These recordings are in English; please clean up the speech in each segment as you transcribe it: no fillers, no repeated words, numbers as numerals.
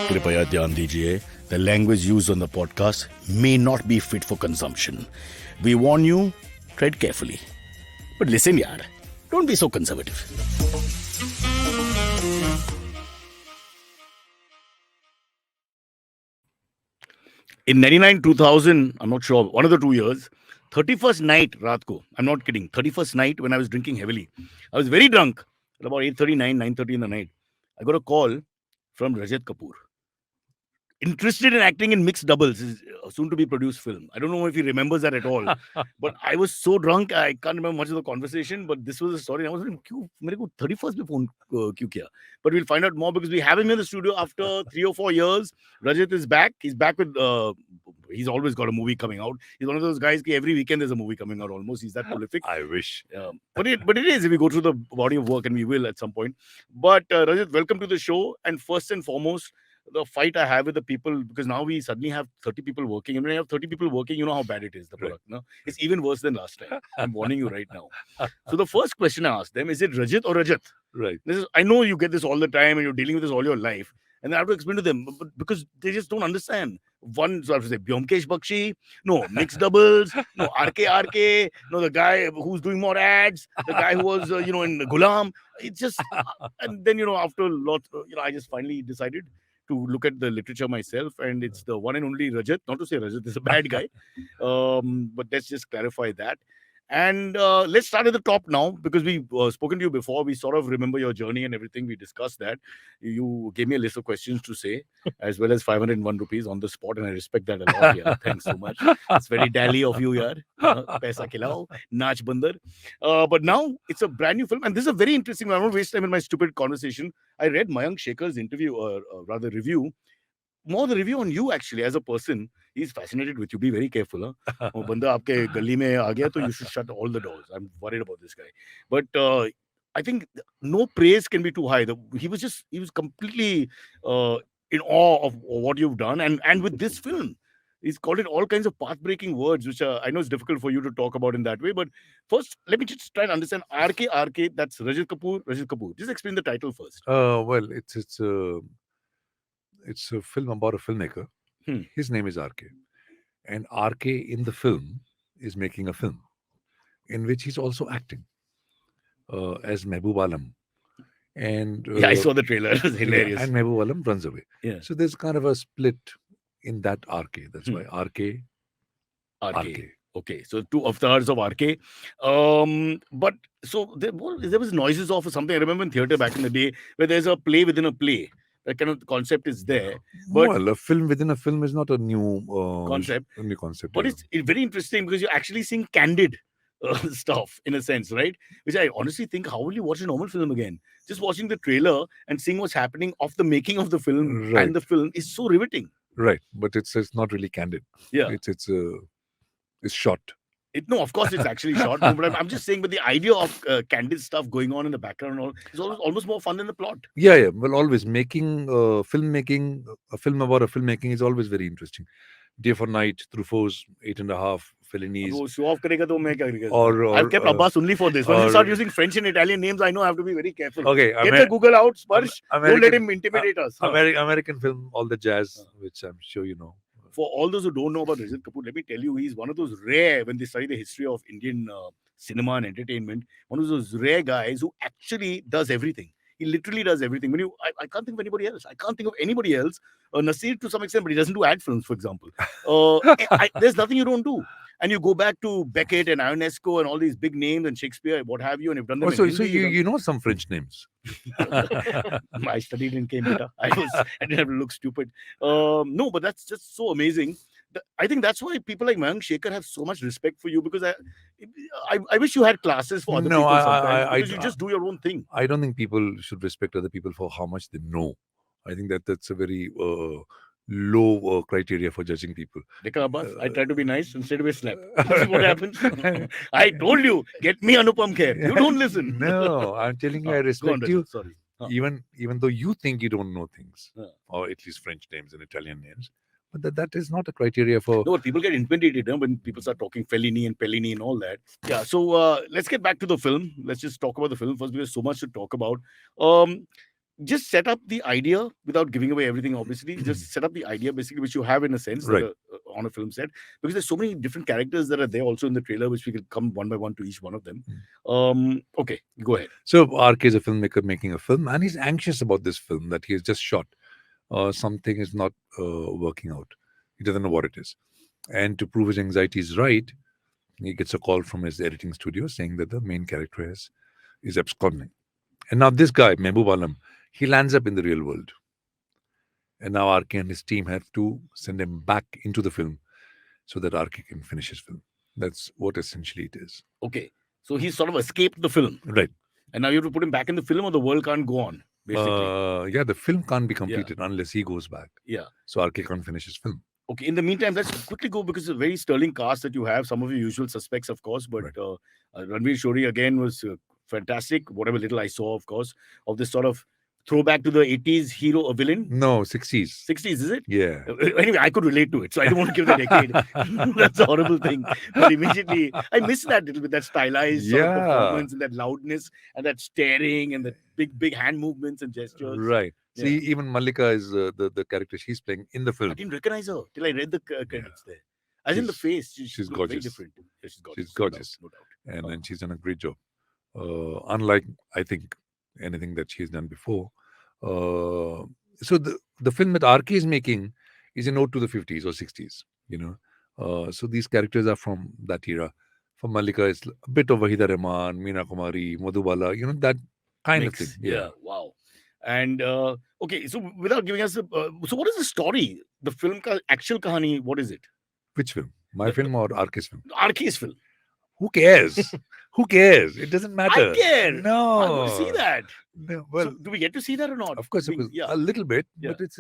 कृपया ध्यान दीजिए, the language used on the podcast may not be fit for consumption. We warn you, tread carefully. But listen, yaar, don't be so conservative. In 99, 2000, I'm not sure, one of the 2 years, 31st night, raat ko, I'm not kidding, 31st night when I was drinking heavily, I was very drunk, at about 8:39, 9:30 in the night. I got a call from Rajat Kapoor. Interested in acting in Mixed Doubles, is a soon to be produced film. I don't know if he remembers that at all. But I was so drunk, I can't remember much of the conversation. But this was the story. I was like, "Kyun mere ko 31st mein phone kyun kiya?" But we'll find out more because we have him in the studio after 3 or 4 years. Rajat is back. He's back with. He's always got a movie coming out. He's one of those guys. Every weekend there's a movie coming out. Almost. He's that prolific. I wish. But it is if we go through the body of work, and we will at some point. But Rajat, welcome to the show. And first and foremost, the fight I have with the people, because now we suddenly have 30 people working, and when you have 30 people working, you know how bad it is, the product. No? It's even worse than last time. I'm warning you right now. So the first question I asked them, is it Rajat or Rajat? Right. I know you get this all the time and you're dealing with this all your life, and I have to explain to them, but because they just don't understand. One, so I have to say, Byomkesh Bakshi, no, Mixed Doubles, no, RKAY, no, the guy who's doing more ads, the guy who was, in Gulam. It's just, and then, after a lot, I just finally decided to look at the literature myself, and it's the one and only Rajat. Not to say Rajat is a bad guy, but let's just clarify that. And let's start at the top now, because we've spoken to you before. We sort of remember your journey and everything. We discussed that. You gave me a list of questions to say, as well as 501 rupees on the spot, and I respect that a lot. Yeah, thanks so much. It's very dally of you, yaar. Paisa khilao, naach bandar. But now it's a brand new film, and this is a very interesting one. I won't waste time in my stupid conversation. I read Mayank Shekhar's interview, or rather review. More the review on you, actually, as a person. He's fascinated with you. Be very careful. Huh? Oh, banda aapke gali mein aa gaya, to you should shut all the doors. I'm worried about this guy. But I think no praise can be too high. He was completely in awe of what you've done. And with this film, he's called it all kinds of path-breaking words, which I know it's difficult for you to talk about in that way. But first, let me just try and understand. RKAY, that's Rajat Kapoor. Just explain the title first. Well, it's a film about a filmmaker. His name is RK. And RK in the film is making a film in which he's also acting as Mehboob Alam. And I saw the trailer. It was hilarious. And Mehboob Alam runs away. Yeah. So there's kind of a split in that RK. That's why RK. Okay, so 2 avatars of RK. But so there was noises of something. I remember in theatre back in the day where there's a play within a play. That kind of concept is there. But well, a film within a film is not a new concept. But yeah. it's very interesting because you're actually seeing candid stuff in a sense, right? Which I honestly think, how will you watch a normal film again? Just watching the trailer and seeing what's happening of the making of the film and the film is so riveting. Right, but it's not really candid. Yeah, it's short. No, of course it's actually short. But I'm just saying, but the idea of candid stuff going on in the background and all is almost more fun than the plot. Yeah. Well, always making a film about a filmmaking is always very interesting. Day for Night, Truffaut's 8.5, Fellini's. Show off karega to main kya karega. I've kept Abbas only for this. When you start using French and Italian names, I know I have to be very careful. Okay, get the Google out, Sparsh. Don't let him intimidate us. American film, all the jazz, which I'm sure you know. For all those who don't know about Rajat Kapoor, let me tell you, he's one of those rare, when they study the history of Indian cinema and entertainment, one of those rare guys who actually does everything. He literally does everything. I can't think of anybody else. I can't think of anybody else. Nasir to some extent, but he doesn't do ad films, for example. There's nothing you don't do. And you go back to Beckett and Ionesco and all these big names and Shakespeare, what have you, and you've done them. So you know some French names. I studied in Cambridge. I didn't have to look stupid. No, but that's just so amazing. I think that's why people like Mayank Shekhar have so much respect for you, because I wish you had classes for other people sometimes, because you just do your own thing. I don't think people should respect other people for how much they know. I think that's a very low criteria for judging people. Dekha, Abbas, I try to be nice and straight away slap. This is what happens. I told you, get me Anupam Kher. You don't listen. No, I'm telling you, I respect you. Sorry. Even though you think you don't know things, or at least French names and Italian names, But that is not a criteria for. No, but people get intimidated when people start talking Fellini and Pellini and all that. Yeah, so let's get back to the film. Let's just talk about the film first because there's so much to talk about. Um, just set up the idea without giving away everything, obviously. Just set up the idea, basically, which you have in a sense Right. on a film set. Because there's so many different characters that are there also in the trailer, which we could come one by one to each one of them. Okay, go ahead. So RK is a filmmaker making a film, and he's anxious about this film that he has just shot. Something is not working out. He doesn't know what it is. And to prove his anxiety is right, he gets a call from his editing studio saying that the main character is absconding. And now this guy, Mehboob Alam, he lands up in the real world. And now RK and his team have to send him back into the film so that RK can finish his film. That's what essentially it is. Okay, so he's sort of escaped the film. Right. And now you have to put him back in the film or the world can't go on, basically. Yeah, the film can't be completed unless he goes back. Yeah. So RK can't finish his film. Okay, in the meantime, let's quickly go because it's a very sterling cast that you have. Some of your usual suspects, of course, but Right. Ranveer Shori again was fantastic. Whatever little I saw, of course, of this sort of throwback to the 80s hero, a villain. No, 60s. 60s, is it? Yeah. Anyway, I could relate to it, so I don't want to give the decade. That's a horrible thing. But immediately, I miss that little bit, that stylized sort of performance and that loudness and that staring and that big hand movements and gestures. Right. See, even Mallika is the character she's playing in the film. I didn't recognize her till I read the credits there. As in the face, she's gorgeous. very different. Yeah, She's gorgeous. No doubt. And she's done a great job. Unlike, I think, anything that she's done before. So the film that RK is making is an ode to the 50s or 60s, So these characters are from that era. For Mallika, it's a bit of Wahida Rahman, Meena Kumari, Madhubala, that kind of thing. Yeah, wow. And okay, so without giving us so what is the story? The film actual kahani, what is it? Which film? My film or RK's film? RK's film. Who cares? Who cares? It doesn't matter. I care. No. I want to see that. No, well, so do we get to see that or not? Of course, a little bit, but it's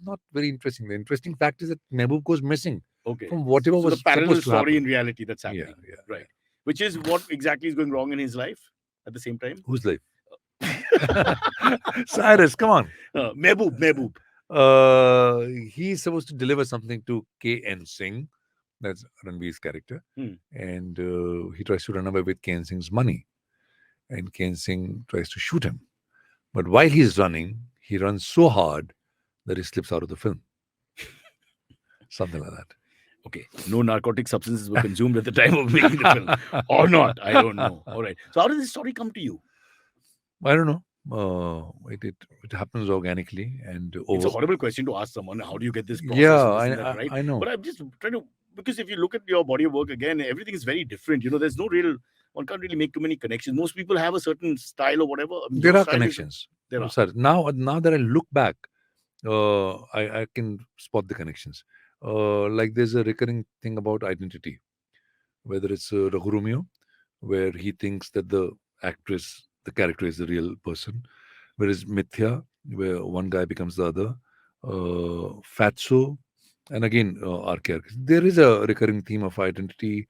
not very interesting. The interesting fact is that Mehboob goes missing. Okay. From whatever was the parallel supposed to story happen. In reality that's happening. Yeah. Right. Which is what exactly is going wrong in his life at the same time? Whose life? Cyrus, come on. Mehboob. He's supposed to deliver something to K.N. Singh. That's Ranveer's character. And he tries to run away with K.N. Singh's money. And K.N. Singh tries to shoot him. But while he's running, he runs so hard that he slips out of the film. Something like that. Okay. No narcotic substances were consumed at the time of making the film. Or not. I don't know. All right. So how did this story come to you? I don't know. It happens organically. And it's a horrible question to ask someone. How do you get this process? Yeah, right? I know. But I'm just trying to, because if you look at your body of work again, everything is very different. There's no real, one can't really make too many connections. Most people have a certain style or whatever. There are connections. There are. Now that I look back, I can spot the connections. Like there's a recurring thing about identity, whether it's Raghu Romeo, where he thinks that the character is the real person, whereas Mithya, where one guy becomes the other, Fatso, and again RKAY. There is a recurring theme of identity.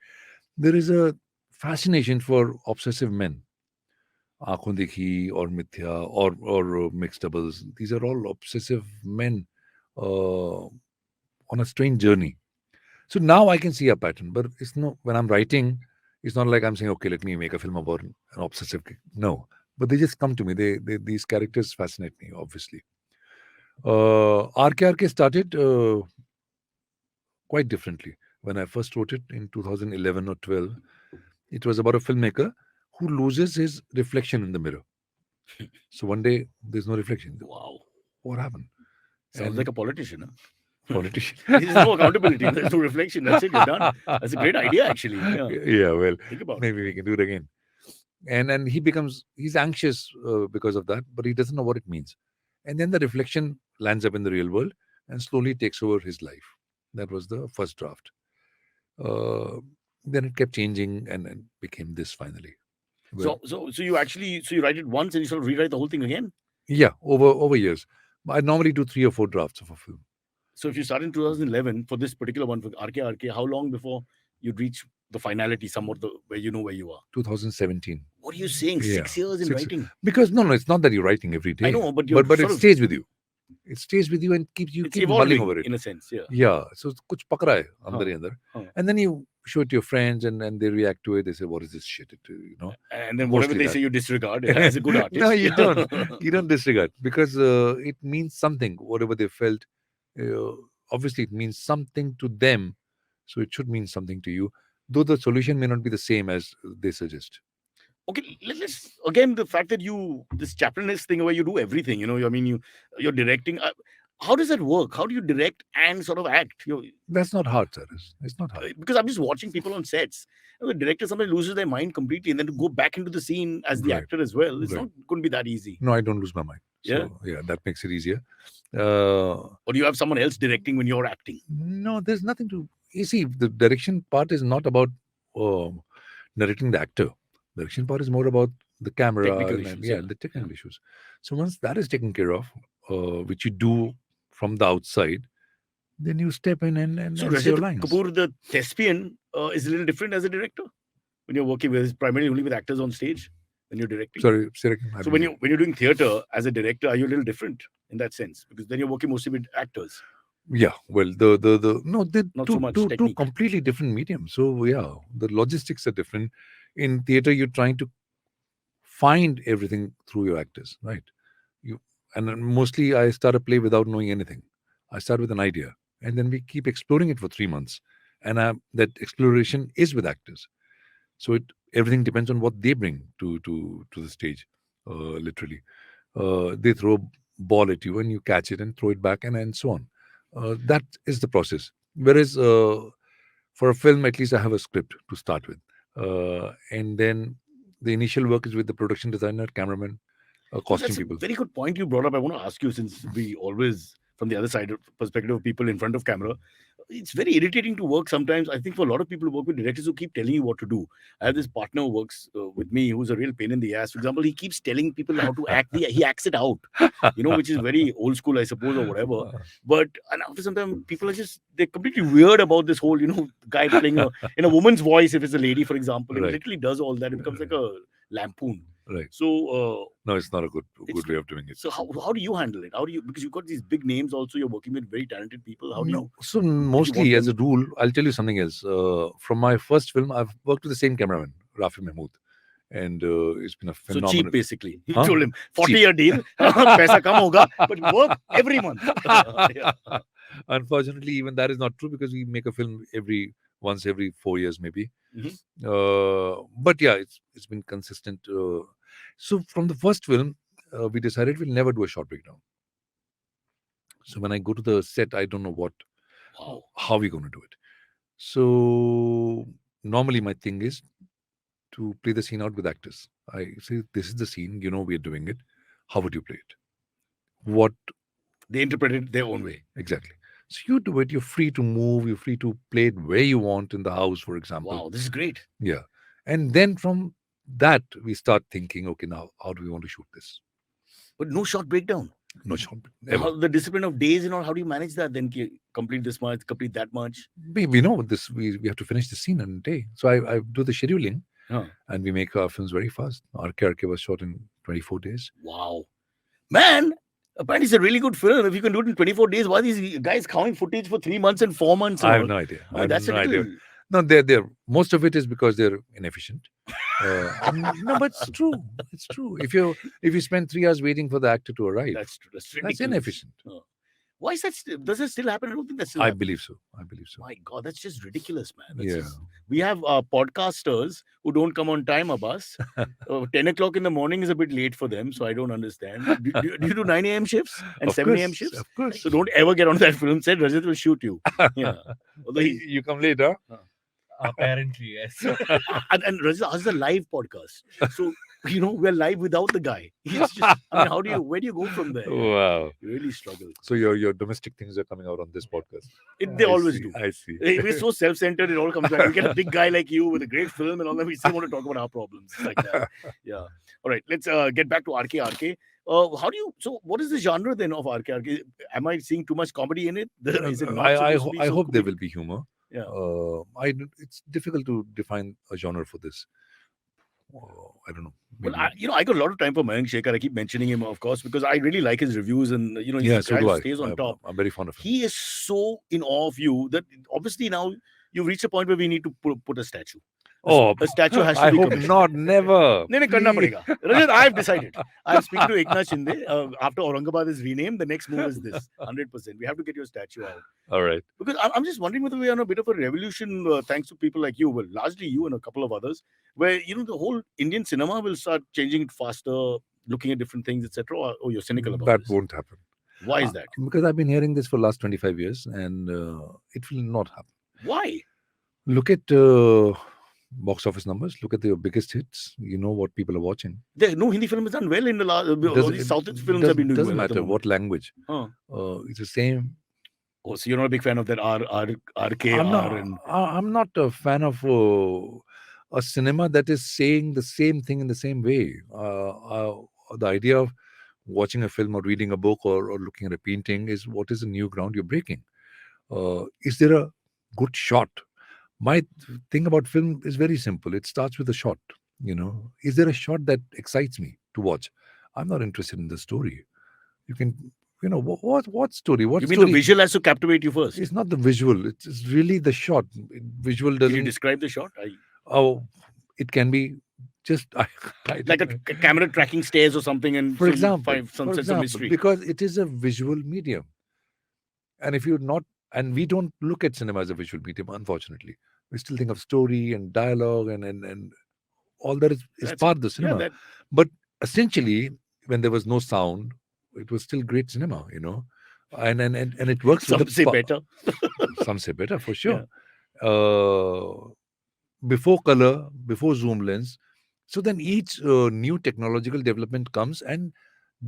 There is a fascination for obsessive men. Aankhon Dekhi or Mithya or mixed doubles. These are all obsessive men on a strange journey. So now I can see a pattern, but it's no. When I'm writing, it's not like I'm saying, okay, let me make a film about an obsessive. No, but they just come to me. These characters fascinate me, obviously. RKAY started quite differently. When I first wrote it in 2011 or 12, it was about a filmmaker who loses his reflection in the mirror. So one day there's no reflection. Wow, what happened? Sounds like a politician. Huh? Politician. There's no accountability. There's no reflection. That's it. You're done. That's a great idea, actually. Yeah. Well, think about maybe we can do it again. And he's anxious because of that, but he doesn't know what it means. And then the reflection lands up in the real world and slowly takes over his life. That was the first draft. Then it kept changing and became this finally. So you write it once and you sort of rewrite the whole thing again? Yeah, over years. I normally do 3 or 4 drafts of a film. So if you start in 2011 for this particular one, for RKAY, how long before you'd reach the finality, somewhat where you know where you are? 2017. What are you saying? 6 years in writing? Because no, it's not that you're writing every day. I know, but it stays with you. It stays with you and you It's keep mulling evolving over it. in a sense. Yeah. Yeah. So kuch pak raha hai andar Huh. hi andar. Huh. And then you show it to your friends and they react to it. They say, what is this shit? And then whatever Mostly they that. say, you disregard as a good No, artist. you don't. You don't disregard because it means something. Whatever they felt, uh, obviously it means something to them. So it should mean something to you, though the solution may not be the same as they suggest. Okay, let's again the fact that you this chaplainess thing where you do everything. I mean, you're directing. How does that work? How do you direct and sort of act? That's not hard, Cyrus. It's not hard. Because I'm just watching people on sets. The director sometimes loses their mind completely, and then to go back into the scene as the Right. actor as well, it's Right. not going to be that easy. No, I don't lose my mind. Yeah? So yeah, that makes it easier. Or do you have someone else directing when you're acting? No, there's nothing to. You see, the direction part is not about narrating the actor. Direction part is more about the camera Technical and issues, yeah, yeah. the technical issues. So once that is taken care of, which you do from the outside, then you step in and So say your Rajat lines. Kapoor, the thespian, is a little different as a director when you're working with primarily only with actors on stage when you're directing. Sorry, say it again. So when you're doing theater as a director, are you a little different in that sense? Because then you're working mostly with actors, Yeah, well, the no, they're not so much two technique. completely different mediums. So yeah, the logistics are different. In theater, you're trying to find everything through your actors, right? You and then mostly I start a play without knowing anything. I start with an idea, and then we keep exploring it for 3 months, and that exploration is with actors. So everything depends on what they bring to the stage, literally. They throw a ball at you and you catch it and throw it back and so on. That is the process. Whereas for a film, at least I have a script to start with. And then the initial work is with the production designer, cameraman, costume That's a people. very good point you brought up. I want to ask you, since we always, from the other side of perspective of people in front of camera, it's very irritating to work sometimes. I think for a lot of people who work with directors who keep telling you what to do. I have this partner who works with me who's a real pain in the ass. For example, he keeps telling people how to act. He acts it out, which is very old school, I suppose, or whatever. But and after some time, people are they're completely weird about this whole, guy playing in a woman's voice. If it's a lady, for example, and Right. he literally does all that. It becomes like a lampoon. Right. So No, it's not a good way of doing it. so how do you handle it? How do you, because you've got these big names also, you're working with very talented people. How do you So mostly as a rule, I'll tell you something else. From my first film, I've worked with the same cameraman, Rafi Mahmood, and it's been a phenomenal. So cheap basically. You Huh? told him 40 Cheap. year deal, paisa kam hoga, but work every month. Yeah. Unfortunately, even that is not true because we make a film once every 4 years maybe. But yeah, it's been consistent. So from the first film, we decided we'll never do a short breakdown. So when I go to the set, I don't know how we're going to do it. So normally my thing is to play the scene out with actors. I say, this is the scene, we're doing it. How would you play it? What? They interpret it their own way. Exactly. So you do it. You're free to move. You're free to play it where you want in the house, for example. Wow, this is great. Yeah. And then from that, we start thinking, okay, now how do we want to shoot this? But no short breakdown. No short breakdown. The discipline of days and all, how do you manage that? Then complete this much, complete that much? We know this. We have to finish the scene in a day. So I do the scheduling and we make our films very fast. RKAY was shot in 24 days. Wow. Man, apparently it's a really good film. If you can do it in 24 days, why are these guys counting footage for 3 months and 4 months? I have no idea. That's no idea. No, they're most of it is because they're inefficient. No, but it's true. It's true. If you spend 3 hours waiting for the actor to arrive, that's true. That's inefficient. Why is that? Does that still happen? I don't think that's still I happens. believe so. My God, that's just ridiculous, man. Yeah. We have podcasters who don't come on time, Abbas. 10 o'clock in the morning is a bit late for them, so I don't understand. Do you do 9 a.m. shifts and Of 7 course, a.m. shifts? Of course. So don't ever get on that film set. Rajat will shoot you. Yeah. Although you come later. Apparently, yes. and Rajat has a live podcast. So, we're live without the guy. He's just, where do you go from there? Wow. You really struggle. So your domestic things are coming out on this podcast. They always do. I see. We're so self-centered, it all comes back. We get a big guy like you with a great film and all that. We still want to talk about our problems. It's like that. Yeah. All right. Let's get back to RKAY. What is the genre then of RKAY? Am I seeing too much comedy in it? Is it not I supposed to be so hope there comedic? will be humor. Yeah. It's difficult to define a genre for this. I don't know. Well, Maybe. I got a lot of time for Mayank Shekhar. I keep mentioning him, of course, because I really like his reviews, and he's Yeah, the so guy do who I. stays on top. I'm very fond of him. He is so in awe of you that obviously now you've reached a point where we need to put a statue. Oh, A statue has to I be hope commissioned. not. Never. नहीं नहीं करना Please. पड़ेगा. Rajat, I've decided. I'm speaking to Eknath Shinde. After Aurangabad is renamed, the next move is this. 100%. We have to get your statue out. All right. Because I'm just wondering whether we're on a bit of a revolution thanks to people like you, well, largely you and a couple of others, where, the whole Indian cinema will start changing it faster, looking at different things, etc. Or you're cynical about That this. won't happen. Why is that? Because I've been hearing this for the last 25 years and it will not happen. Why? Look at box office numbers. Look at the biggest hits. You know what people are watching. No Hindi film has done well in the last. All these South films have been doing doesn't well. matter what language. It's the same. Oh, so you're not a big fan of that RKAY? I'm not a fan of a cinema that is saying the same thing in the same way. The idea of watching a film or reading a book or looking at a painting is what is a new ground you're breaking. Is there a good shot? My thing about film is very simple. It starts with a shot. Is there a shot that excites me to watch? I'm not interested in the story. You can, what story? What You mean story? the visual has to captivate you first? It's not the visual. It's really the shot. Visual doesn't. Can you describe the shot? Oh, it can be just like a camera tracking stairs or something, and for example, find some sense of mystery. Because it is a visual medium, and if you're not, and we don't look at cinema as a visual medium, unfortunately. We still think of story and dialogue and all that is part of the cinema. But essentially, when there was no sound, it was still great cinema, and it works. Some say better. Some say better for sure. Yeah. Before color, before zoom lens. So then each new technological development comes and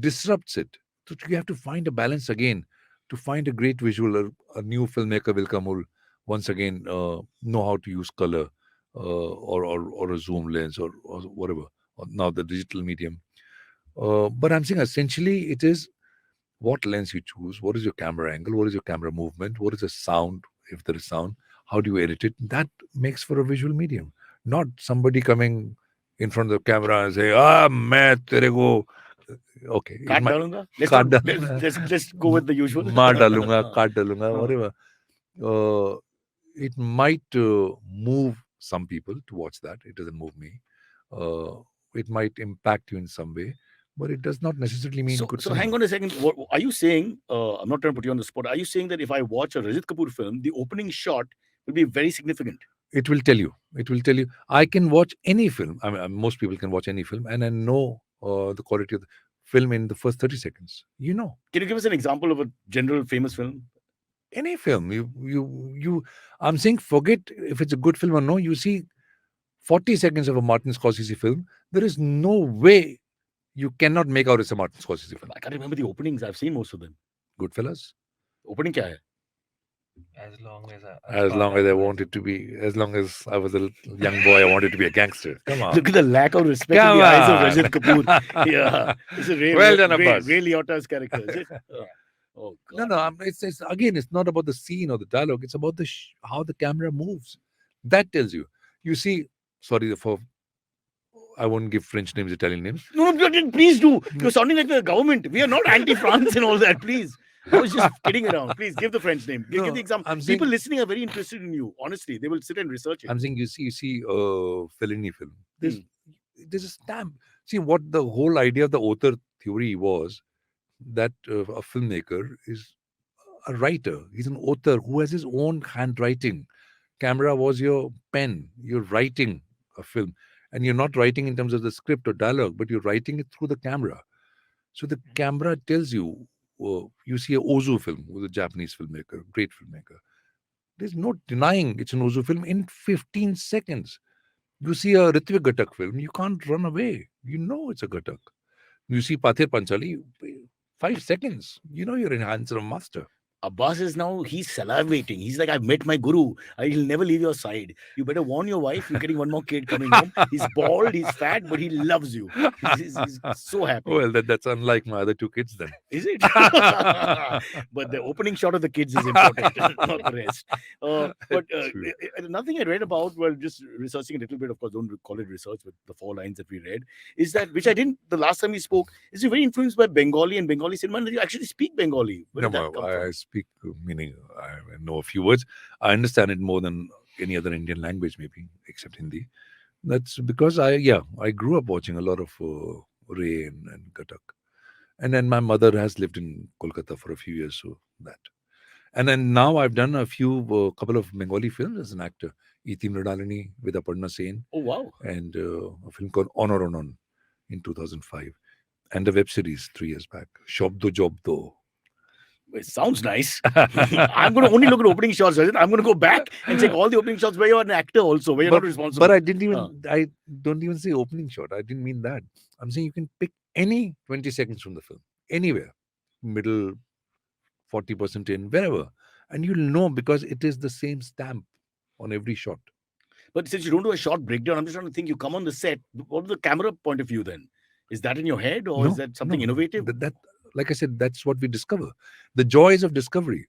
disrupts it. So you have to find a balance again. To find a great visual, a new filmmaker will come who will once again know how to use color or a zoom lens or whatever. Or now the digital medium. But I'm saying essentially it is what lens you choose, what is your camera angle, what is your camera movement, what is the sound, if there is sound, how do you edit it? That makes for a visual medium. Not somebody coming in front of the camera and say, main tere ko. Okay. Let's go with the usual. Maar dalunga, kaat dalunga, whatever. It might move some people to watch that. It doesn't move me. It might impact you in some way. But it does not necessarily mean good cinema. Hang on a second. What, are you saying, I'm not trying to put you on the spot, are you saying that if I watch a Rajat Kapoor film, the opening shot will be very significant? It will tell you. It will tell you. I can watch any film. I mean, most people can watch any film and I know the quality of the film in the first 30 seconds. Can you give us an example of a general famous film? Any film. I'm saying forget if it's a good film or no. You see 40 seconds of a Martin Scorsese film, there is no way you cannot make out it's a Martin Scorsese film. I can't remember the openings. I've seen most of them. Goodfellas. Opening kya hai? As long as I wanted to be, as long as I was a young boy, I wanted to be a gangster. Come on. Look at the lack of respect in the eyes of Rajat Kapoor. Yeah. It's a well done, Abbas. Ray Liotta's character, is it? Oh, God. No. It's not about the scene or the dialogue. It's about how the camera moves. That tells you. You see, I won't give French names, Italian names. No, please do. You're sounding like the government. We are not anti-France and all that, please. I was just kidding around. Please give the French name. Give the example. People listening are very interested in you. Honestly, they will sit and research it. I'm saying you see Fellini film. There's a stamp. See what the whole idea of the author theory was, that a filmmaker is a writer. He's an author who has his own handwriting. Camera was your pen. You're writing a film. And you're not writing in terms of the script or dialogue, but you're writing it through the camera. So the camera tells you. You see a Ozu film with a Japanese filmmaker, great filmmaker. There's no denying it's an Ozu film in 15 seconds. You see a Ritwik Ghatak film, you can't run away. You know it's a Ghatak. You see Pathir Panchali, 5 seconds. You know you're in hands of a master. Abbas is now, he's salivating. He's like, I've met my guru. He'll never leave your side. You better warn your wife. You're getting one more kid coming home. He's bald, he's fat, but he loves you. He's so happy. Well, that's unlike my other two kids then. Is it? But the opening shot of the kids is important, not the rest. But True. another thing I read about, well, just researching a little bit, of course, don't call it research, but the 4 lines that we read, is that, which I didn't, the last time we spoke, is you're very influenced by Bengali and Bengali cinema, and you actually speak Bengali. Where No, did that come I from? speak, meaning I know a few words. I understand it more than any other Indian language, maybe, except Hindi. That's because I grew up watching a lot of RKAY and Katak. And then my mother has lived in Kolkata for a few years, so that. And then now I've done a couple of Bengali films as an actor. Iti Mridalini with Aparna Sen, Oh, wow. and a film called Honor On in 2005. And a web series 3 years back, Shobdo Jobdo. It sounds nice. I'm going to only look at opening shots. Rajat. I'm going to go back and check all the opening shots where you're an actor also, where you're not responsible. But I didn't even, I don't even say opening shot. I didn't mean that. I'm saying you can pick any 20 seconds from the film, anywhere, middle, 40% in, wherever. And you'll know because it is the same stamp on every shot. But since you don't do a short breakdown, I'm just trying to think, you come on the set. What is the camera point of view then? Is that in your head, or is that something innovative? That, like I said, that's what we discover. The joys of discovery.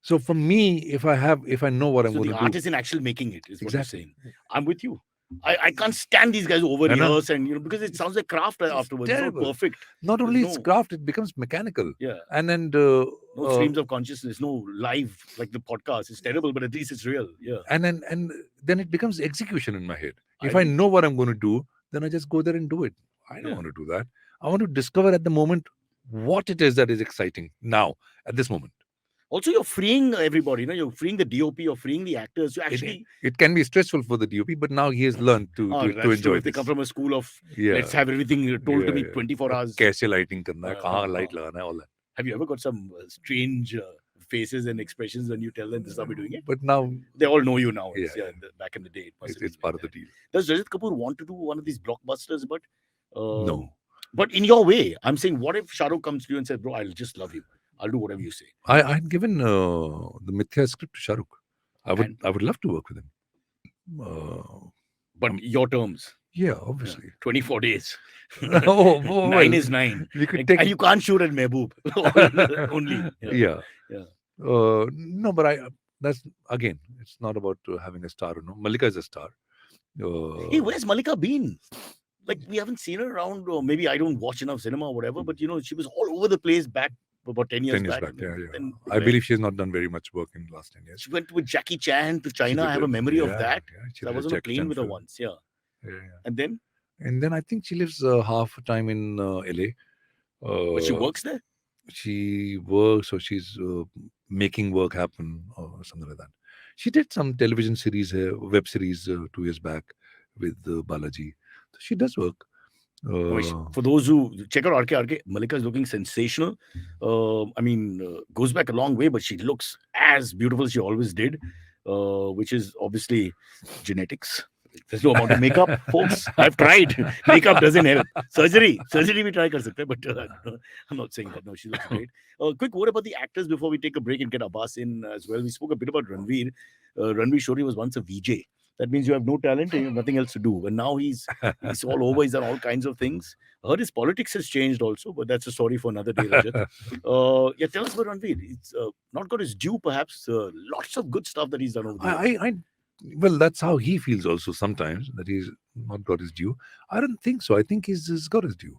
So for me, if I know what I'm So going the to art do. is in actually making it, is what you're Exactly. saying. I'm with you. I can't stand these guys over I know. rehearse, and because it sounds like craft afterwards. It's not terrible. perfect. Not only There's it's no- craft, it becomes mechanical. Yeah. And then No streams of consciousness, no live like the podcast. It's terrible, but at least it's real. Yeah. and then it becomes execution in my head. If I I agree. know what I'm going to do, then I just go there and do it. I don't Yeah. want to do that. I want to discover at the moment what it is that is exciting now at this moment. Also, you're freeing everybody. You're freeing the DOP, you're freeing the actors. You actually. It can be stressful for the DOP, but now he has learned to That's enjoy true. If they this. come from a school of Yeah. let's have everything told to me Yeah. 24 hours. कैसे lighting करना है, कहाँ light हाँ. लगाना है, all that. Have you ever got some strange faces and expressions when you tell them this is how we're doing it? But now They all know you now. Yeah. Back in the day, it must have it's been part like of the that. deal. Does Rajat Kapoor want to do one of these blockbusters? But No. But in your way, I'm saying, what if Shah Rukh comes to you and says, "Bro, I'll just love you. I'll do whatever you say." I'd given the Mithya script to Shah Rukh. I would love to work with him. But your terms. Yeah, obviously. 24 days. Oh, 9 well, is 9. We could And take. you can't shoot at Mehboob. Only. Yeah. Yeah. No, but that's again, it's not about having a star. No, Malika is a star. Hey, where's Malika been? Like, we haven't seen her around, or maybe I don't watch enough cinema or whatever, but she was all over the place back about 10 years 10 years back. back. Yeah. Then I believe she's not done very much work in the last 10 years. she went with Jackie Chan to China. She I have a did, memory of yeah, that. yeah, she So I did was on a Jackie plane Chan with her film. once. Yeah. Yeah. And then I think she lives half a time in LA. but she works there. She works, or she's making work happen, or something like that. She did some television series, web series 2 years back with Balaji. So she does work. For those who check out RKAY, Malika is looking sensational. Goes back a long way, but she looks as beautiful as she always did, which is obviously genetics. There's no amount of makeup, folks. I've tried. Makeup doesn't help. Surgery we try kar sakte, but I'm not saying that. No, she looks great. Quick word about the actors before we take a break and get Abbas in as well. We spoke a bit about Ranveer. Ranveer Shori was once a VJ. That means you have no talent and you have nothing else to do. And now he's all over. He's done all kinds of things. I heard his politics has changed also, but that's a story for another day, Rajat. Tell us about Ranveer. It's not got his due, perhaps. Lots of good stuff that he's done over there. Well, that's how he feels also sometimes, that he's not got his due. I don't think so. I think he's got his due.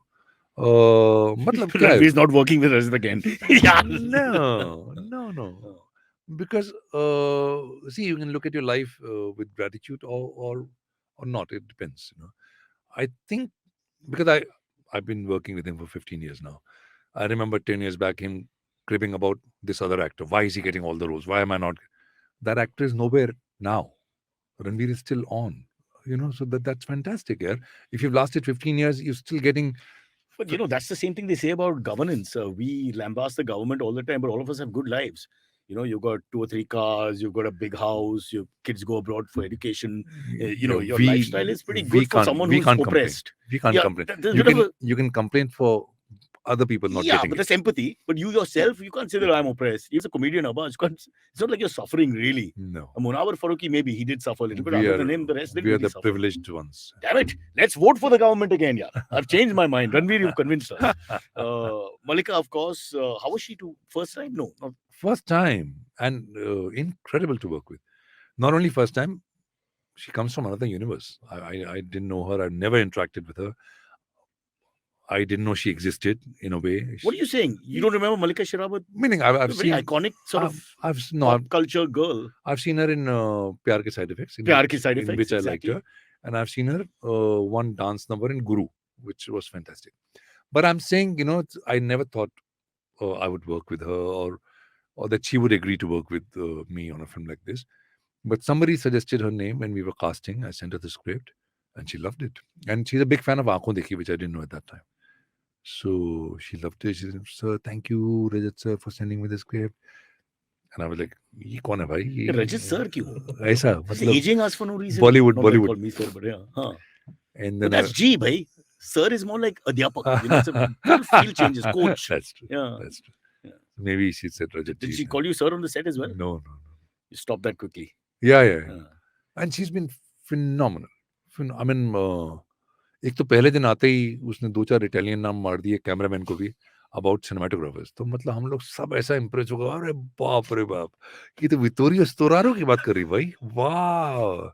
मतलब क्या है? Ranveer's not working with us again. Yeah. No. Because see, you can look at your life with gratitude or not. It depends. I think because I've been working with him for 15 years now. I remember 10 years back him cribbing about this other actor. Why is he getting all the roles? Why am I not? That actor is nowhere now. Ranveer is still on. So that's fantastic. Yeah. If you've lasted 15 years, you're still getting. But that's the same thing they say about governance. We lambast the government all the time, but all of us have good lives. You've got 2 or 3 cars, you've got a big house, your kids go abroad for education. Your lifestyle is pretty good for someone who's oppressed. We can't complain. You can complain for other people not Yeah, getting but it. that's empathy. But you yourself, you can't say that I'm oppressed. You're a comedian, Abbas. You can't, it's not like you're suffering really. No, Munawar Faruqi, maybe he did suffer a little bit. we Other are than him, the rest didn't we are really the suffer. privileged ones. Damn it. Let's vote for the government again, yeah. I've changed my mind. Ranveer, you've convinced us. Malika, of course. How was she to first time? No, not First time, and incredible to work with. Not only first time, she comes from another universe. I didn't know her. I've never interacted with her. I didn't know she existed in a way. What are you saying? You don't remember Malika Sherawat? Meaning, I've A very seen iconic sort of no, pop culture girl. I've seen her in Pyar Ke Side Effects, Pyar Ke Side in Effects, which I exactly. liked her, and I've seen her one dance number in Guru, which was fantastic. But I'm saying, I never thought I would work with her, or that she would agree to work with me on a film like this. But somebody suggested her name when we were casting. I sent her the script, and she loved it. And she's a big fan of Aankhon Dekhi, which I didn't know at that time. So she loved it. She said, "Sir, thank you, Rajat sir, for sending me the script." And I was like, "ये कौन है भाई? ये Rajat sir, क्यों? ऐसा He's मतलब aging us for no reason. Bollywood, Not that he Bollywood." called me sir, but yeah. Huh. And But then that's G, bhai. Sir is more like Adhyapak. It's a total feel changes. Coach. That's true. Yeah. That's true. Yeah. Maybe she said Rajat. Did she call you sir on the set as well? No. You stop that quickly. Yeah. And she's been phenomenal. I mean, एक तो पहले दिन आते ही उसने 2-4 Italian नाम मार दिए cameraman को भी अबाउट सिनेमाटोग्राफर्स. तो मतलब हम लोग सब ऐसा इम्प्रेस हो गए. अरे बाप रे बाप, ये तो विक्टोरियो स्टोरारो की बात कर रही भाई. वाह.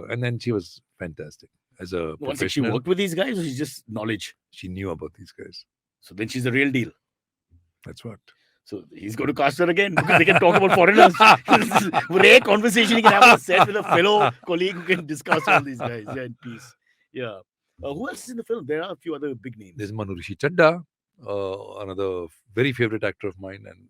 And then she was fantastic as a Once she professional. worked with these guys, or she's just knowledge. She knew about these guys. So then she's the real deal. That's what. So he's going to cast her again because they can talk about foreigners. This is a rare conversation you can have on set with a fellow colleague who can discuss all these guys. Yeah, in peace. Yeah. Who else is in the film? There are a few other big names. There's Manurishi Chadda, another very favorite actor of mine, and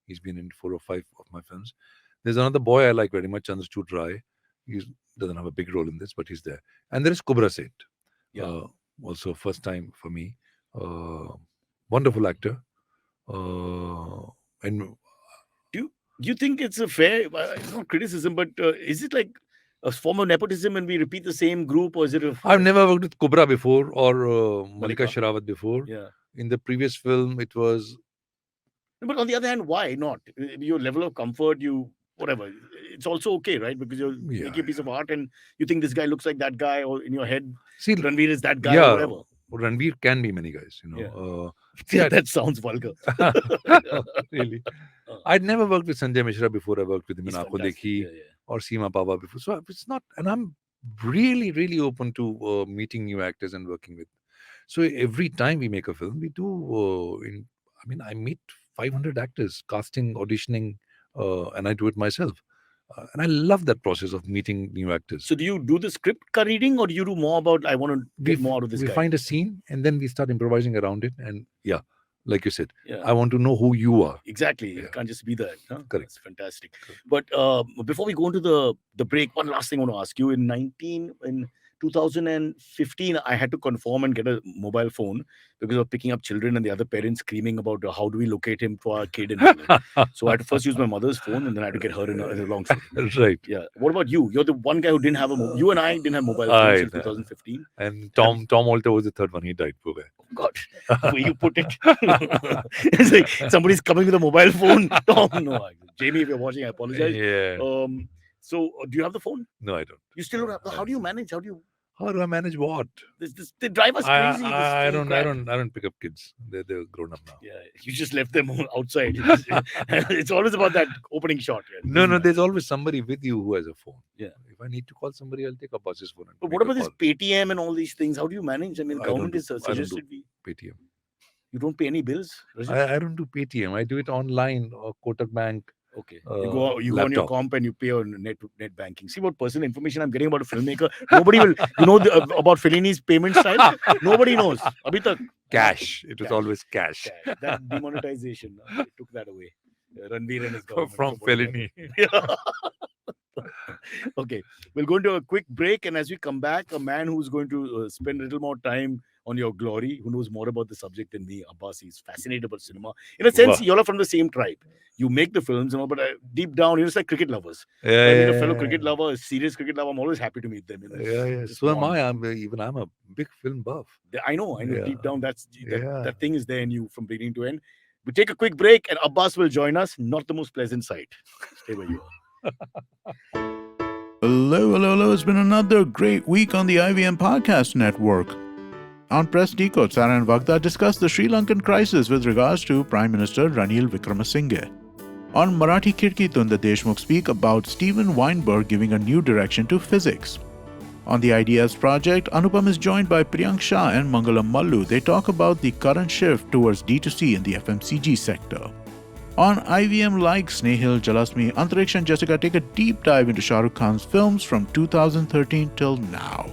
he's been in 4 or 5 of my films. There's another boy I like very much, Chandrachud Rai. He doesn't have a big role in this, but he's there. And there is Kubra Seth. Yeah. Also first time for me. Wonderful actor. And do you think it's a fair, it's not criticism, but is it like a form of nepotism when we repeat the same group, or is it I've never worked with Kubra before, or Malika Malika. Sherawat before. Yeah. In the previous film, it was... But on the other hand, why not? Your level of comfort, whatever. It's also okay, right? Because you're making a piece of art and you think this guy looks like that guy, or in your head, See, Ranveer is that guy, or whatever. Ranveer can be many guys, Yeah. That sounds vulgar. Really. I'd never worked with Sanjay Mishra before. I worked with him in He's Aankhon fantastic. Dekhi or Seema Pava before. So it's not, and I'm really, really open to meeting new actors and working with. So every time we make a film, we do, I meet 500 actors, casting, auditioning, and I do it myself. And I love that process of meeting new actors. So do you do the script reading, or do you do more about, I want to get more out of this we guy? find a scene and then we start improvising around it. And like you said, Yeah. I want to know who you are. Exactly. Yeah. It can't just be that. Huh? Correct. That's fantastic. But before we go into the break, one last thing I want to ask you. In 2015, I had to conform and get a mobile phone because of picking up children and the other parents screaming about how do we locate him for our kid. So I had to first use my mother's phone, and then I had to get her in a long story. Right. Yeah. What about you? You're the one guy who didn't have you and I didn't have mobile phones in 2015. And Tom Alter was the third one. He died. Poor guy. Oh God, the way you put it. It's like somebody's coming with a mobile phone. Tom, no. Jamie, if you're watching, I apologize. Yeah. So do you have the phone? No, I don't. You still don't have. How do you manage? How do I manage what? they drive us crazy. I don't pick up kids. They're grown up now. Yeah, you just left them outside. It's always about that opening shot. Yeah. No, there's always somebody with you who has a phone. Yeah. If I need to call somebody, I'll take a boss's phone. But what about this Paytm and all these things? How do you manage? I mean, government is suggested we. Paytm. You don't pay any bills? I don't do Paytm. I do it online or Kotak Bank. Okay. You go on your laptop. comp and you pay on net banking. See what personal information I'm getting about a filmmaker. Nobody will, about Fellini's payment style. Nobody knows. Abhi tak. Cash. It was Cash. always cash. That demonetization, they took that away. Ranveer and his government. From Fellini. Okay. We'll go into a quick break, and as we come back, a man who's going to spend a little more time on your glory, who knows more about the subject than me, Abbas. He's fascinated about cinema. In a Wow. sense, you're all from the same tribe. You make the films, but deep down, you're just like cricket lovers. Yeah, If I meet a yeah, fellow yeah, cricket lover, a serious cricket lover, I'm always happy to meet them. yeah, yeah. Just So am bond. I. I'm a big film buff. I know. Yeah, Deep down, yeah. that thing is there in you from beginning to end. We take a quick break, and Abbas will join us. Not the most pleasant sight. Stay where you are. Hello, hello, hello. It's been another great week on the IVM Podcast Network. On Press Decode, Sarah and Vagda discuss the Sri Lankan crisis with regards to Prime Minister Ranil Wickremesinghe. On Marathi Khidki Tunda Deshmukh speak about Steven Weinberg giving a new direction to physics. On the Ideas Project, Anupam is joined by Priyank Shah and Mangalam Mallu. They talk about the current shift towards D2C in the FMCG sector. On IVM like Snehil, Jalasmi, Antariksh and Jessica take a deep dive into Shah Rukh Khan's films from 2013 till now.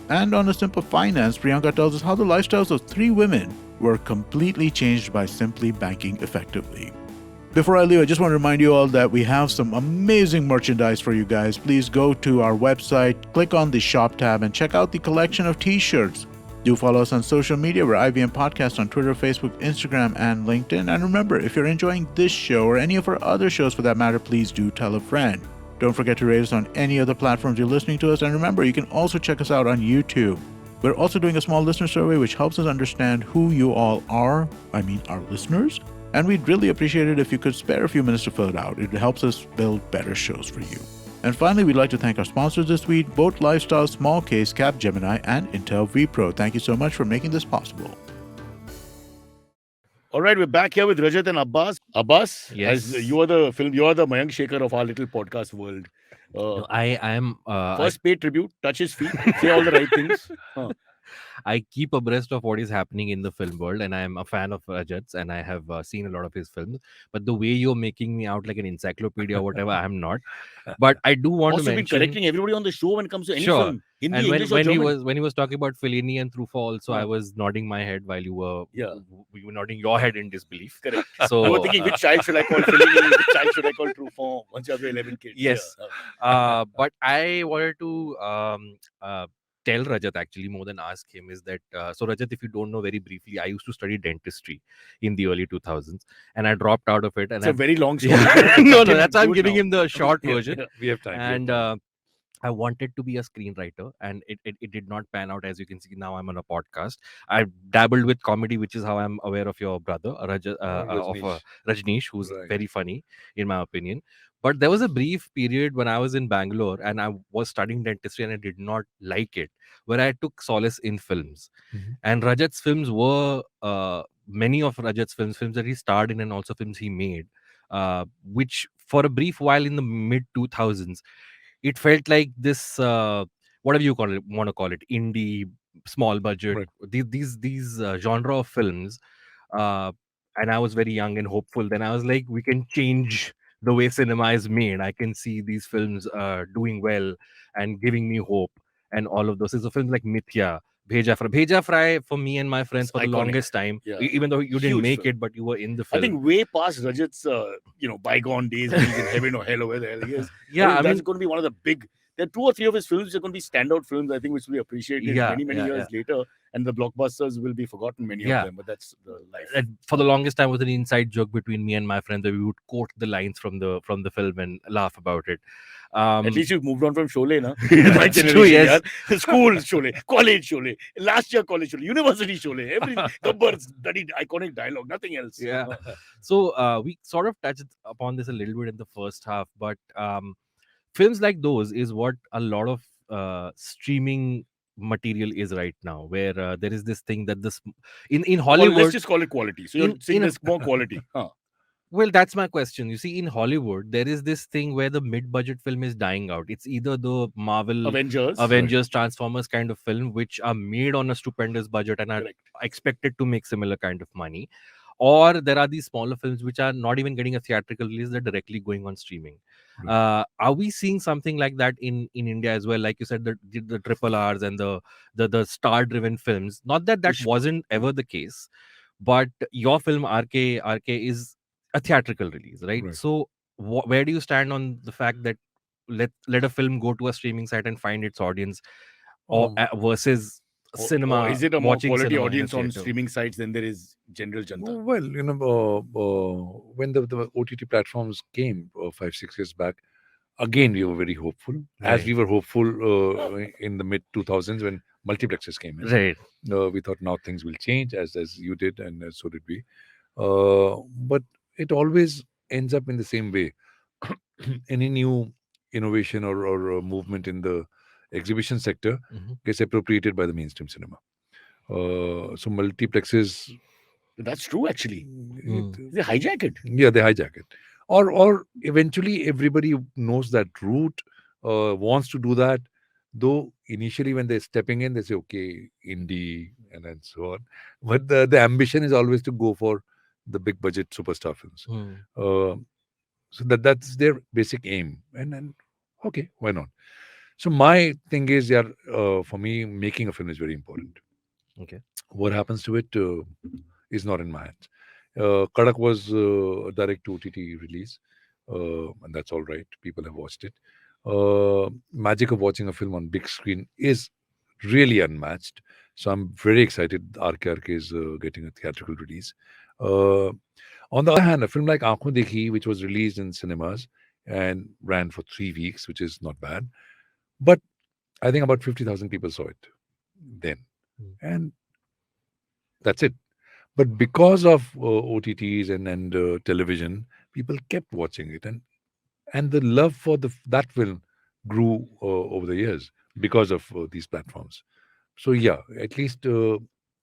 And on A Simple Finance, Priyanka tells us how the lifestyles of 3 women were completely changed by simply banking effectively. Before I leave, I just want to remind you all that we have some amazing merchandise for you guys. Please go to our website, click on the shop tab, and check out the collection of t-shirts. Do follow us on social media. We're IVM Podcast on Twitter, Facebook, Instagram, and LinkedIn. And remember, if you're enjoying this show or any of our other shows for that matter, please do tell a friend. Don't forget to rate us on any other platforms you're listening to us. And remember, you can also check us out on YouTube. We're also doing a small listener survey which helps us understand who you all are, our listeners. And we'd really appreciate it if you could spare a few minutes to fill it out. It helps us build better shows for you. And finally, we'd like to thank our sponsors this week, Boat Lifestyle, Small Case, Capgemini, and Intel vPro. Thank you so much for making this possible. All right, we're back here with Rajat and Abbas. Abbas, Yes. as you are the Mayank Shekhar of our little podcast world. No, I am. First, pay tribute, touch his feet, say all the right things. I keep abreast of what is happening in the film world, and I am a fan of Rajat's, and I have seen a lot of his films. But the way you're making me out like an encyclopedia or whatever, I am not. But I do want Also, to been mention. correcting everybody on the show when it comes to any Sure. film, Hindi, And English, or when German. he was talking about Fellini and Truffaut, also I Huh. was nodding my head while you were Yeah. you were nodding your head in disbelief. Correct. So I was thinking, which child should I call Fellini? Which child should I call Truffaut? Once you have your 11 kids. Yes. Yeah. But I wanted to tell Rajat actually more than ask him is that so Rajat, if you don't know, very briefly, I used to study dentistry in the early 2000s, and I dropped out of it. And It's a very long story. Yeah. No, that's why I'm giving him the short Yeah, version. yeah. We have time. And I wanted to be a screenwriter, and it did not pan out. As you can see, now I'm on a podcast. I dabbled with comedy, which is how I'm aware of your brother, Rajat, Rajneesh. Rajneesh, who's Right. very funny, in my opinion. But there was a brief period when I was in Bangalore and I was studying dentistry and I did not like it, where I took solace in films. Mhm. And Rajat's films were many of Rajat's films that he starred in, and also films he made, which for a brief while in the mid 2000s, it felt like this whatever you want to call it, indie, small budget, Right. these genre of films. uh, and I was very young and hopeful. Then I was like, we can change the way cinema is made. I can see these films doing well and giving me hope, and all of those. So films like Mithya, Bheja Fry for me and my friends It's for the iconic. longest time, Yeah. even though you didn't Huge make film. it, but you were in the I film. think way past Rajat's, bygone days when he's in heaven or hell or where the hell he is. Yeah, I that's mean, going to be one of the big. There are 2 or 3 of his films which are going to be standout films, I think, which will be appreciated Yeah, many yeah, years later, and the blockbusters will be forgotten, many Yeah. of them. But that's the life. and for the longest time was an inside joke between me and my friend that we would quote the lines from the film and laugh about it. At least you've moved on from Sholay, na? My That's true, generation, yes. yaar. School Sholay, college Sholay, last year college Sholay, university Sholay, every Gabbar's bloody iconic dialogue, nothing else. Yeah. So we sort of touched upon this a little bit in the first half, but films like those is what a lot of streaming material is right now, where there is this thing that this in Well, Hollywood. let's just call it quality. So you're in- saying in- there's more quality. Huh. Well, that's my question. You see, in Hollywood, there is this thing where the mid-budget film is dying out. It's either the Marvel Avengers. Transformers kind of film, which are made on a stupendous budget and are Correct. expected to make similar kind of money, or there are these smaller films which are not even getting a theatrical release; they're directly going on streaming. Are we seeing something like that in India as well? Like you said, the triple R's and the star-driven films. Not that Which- wasn't ever the case, but your film RK is a theatrical release, right? Right. So where do you stand on the fact that let a film go to a streaming site and find its audience, or Um, versus cinema. Or is it a more watching quality cinema in a audience on theatre. streaming sites than there is general janta? Well, when the OTT platforms came 5-6 years back, again we were very hopeful, as Right. we were hopeful in the mid 2000s when multiplexes came in. Right. We thought now things will change, as you did, and so did we. But it always ends up in the same way. Any new innovation or movement in the exhibition sector Mhm. gets appropriated by the mainstream cinema. So multiplexes, That's true, actually. Mm. They hijack it. yeah, they hijack it, or eventually everybody knows that route, wants to do that. Though initially when they're stepping in, they say, okay, indie and then so on. But the ambition is always to go for the big budget superstar films. Mm. So that's their basic aim. And okay, why not? So my thing is, yeah, for me, making a film is very important. Okay. What happens to it is not in my hands. Kadak was a direct to OTT release, and that's all right. People have watched it. Magic of watching a film on big screen is really unmatched. So I'm very excited RKAY is getting a theatrical release. On the other hand, a film like Aankhon Dekhi, which was released in cinemas and ran for 3 weeks, which is not bad. But I think about 50,000 people saw it then. Mm. And that's it. But because of OTTs and television, people kept watching it, and the love for that film grew over the years because of these platforms. So yeah, at least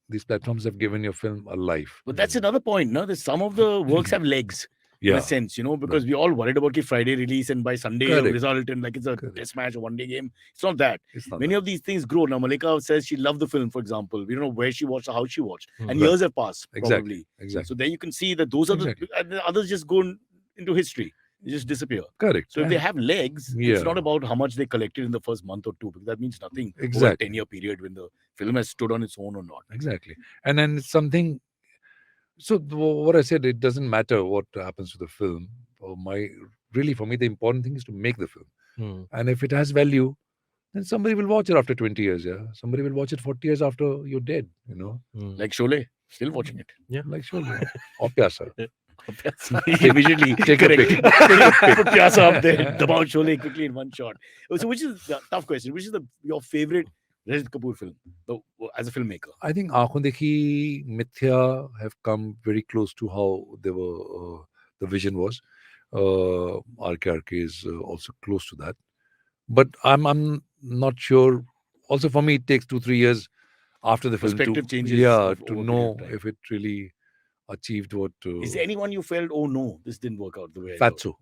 these platforms have given your film a life. But that's another point, no? That some of the works have legs. In Yeah, a sense, because we all worried about the Friday release and by Sunday Correct. result and like it's a Correct. test match or one day game. It's not that. it's not Many that. of these things grow. Now, Malika says she loved the film, for example. We don't know where she watched or how she watched. And Right. years have passed, Exactly. probably. Exactly. So there you can see that those are Exactly. the others just go into history. They just disappear. Correct. So if they have legs, Yeah. it's not about how much they collected in the first month or two, because that means nothing over a Exactly. 10-year period when the film has stood on its own or not. Exactly. And then it's something. So what I said, it doesn't matter what happens to the film. For me, the important thing is to make the film. Mm. And if it has value, then somebody will watch it after 20 years. Yeah, somebody will watch it 40 years after you're dead. Mm. Like Sholay, still watching it. Like surely. Or Pyasa. Immediately, Take a correct. pic. Put Pyasa up there, Dabao Sholay quickly in one shot. So, which is the tough question? Which is your favorite Rajat Kapoor film as a filmmaker? I think Aankhon Dekhi, Mithya have come very close to how they were. The vision was. RKAY is also close to that, but I'm not sure. Also, for me, it takes 2-3 years after the film Perspective to changes yeah over a to period know of time. if it really achieved what. Is there anyone you felt, oh no, this didn't work out the way I thought? Fatso?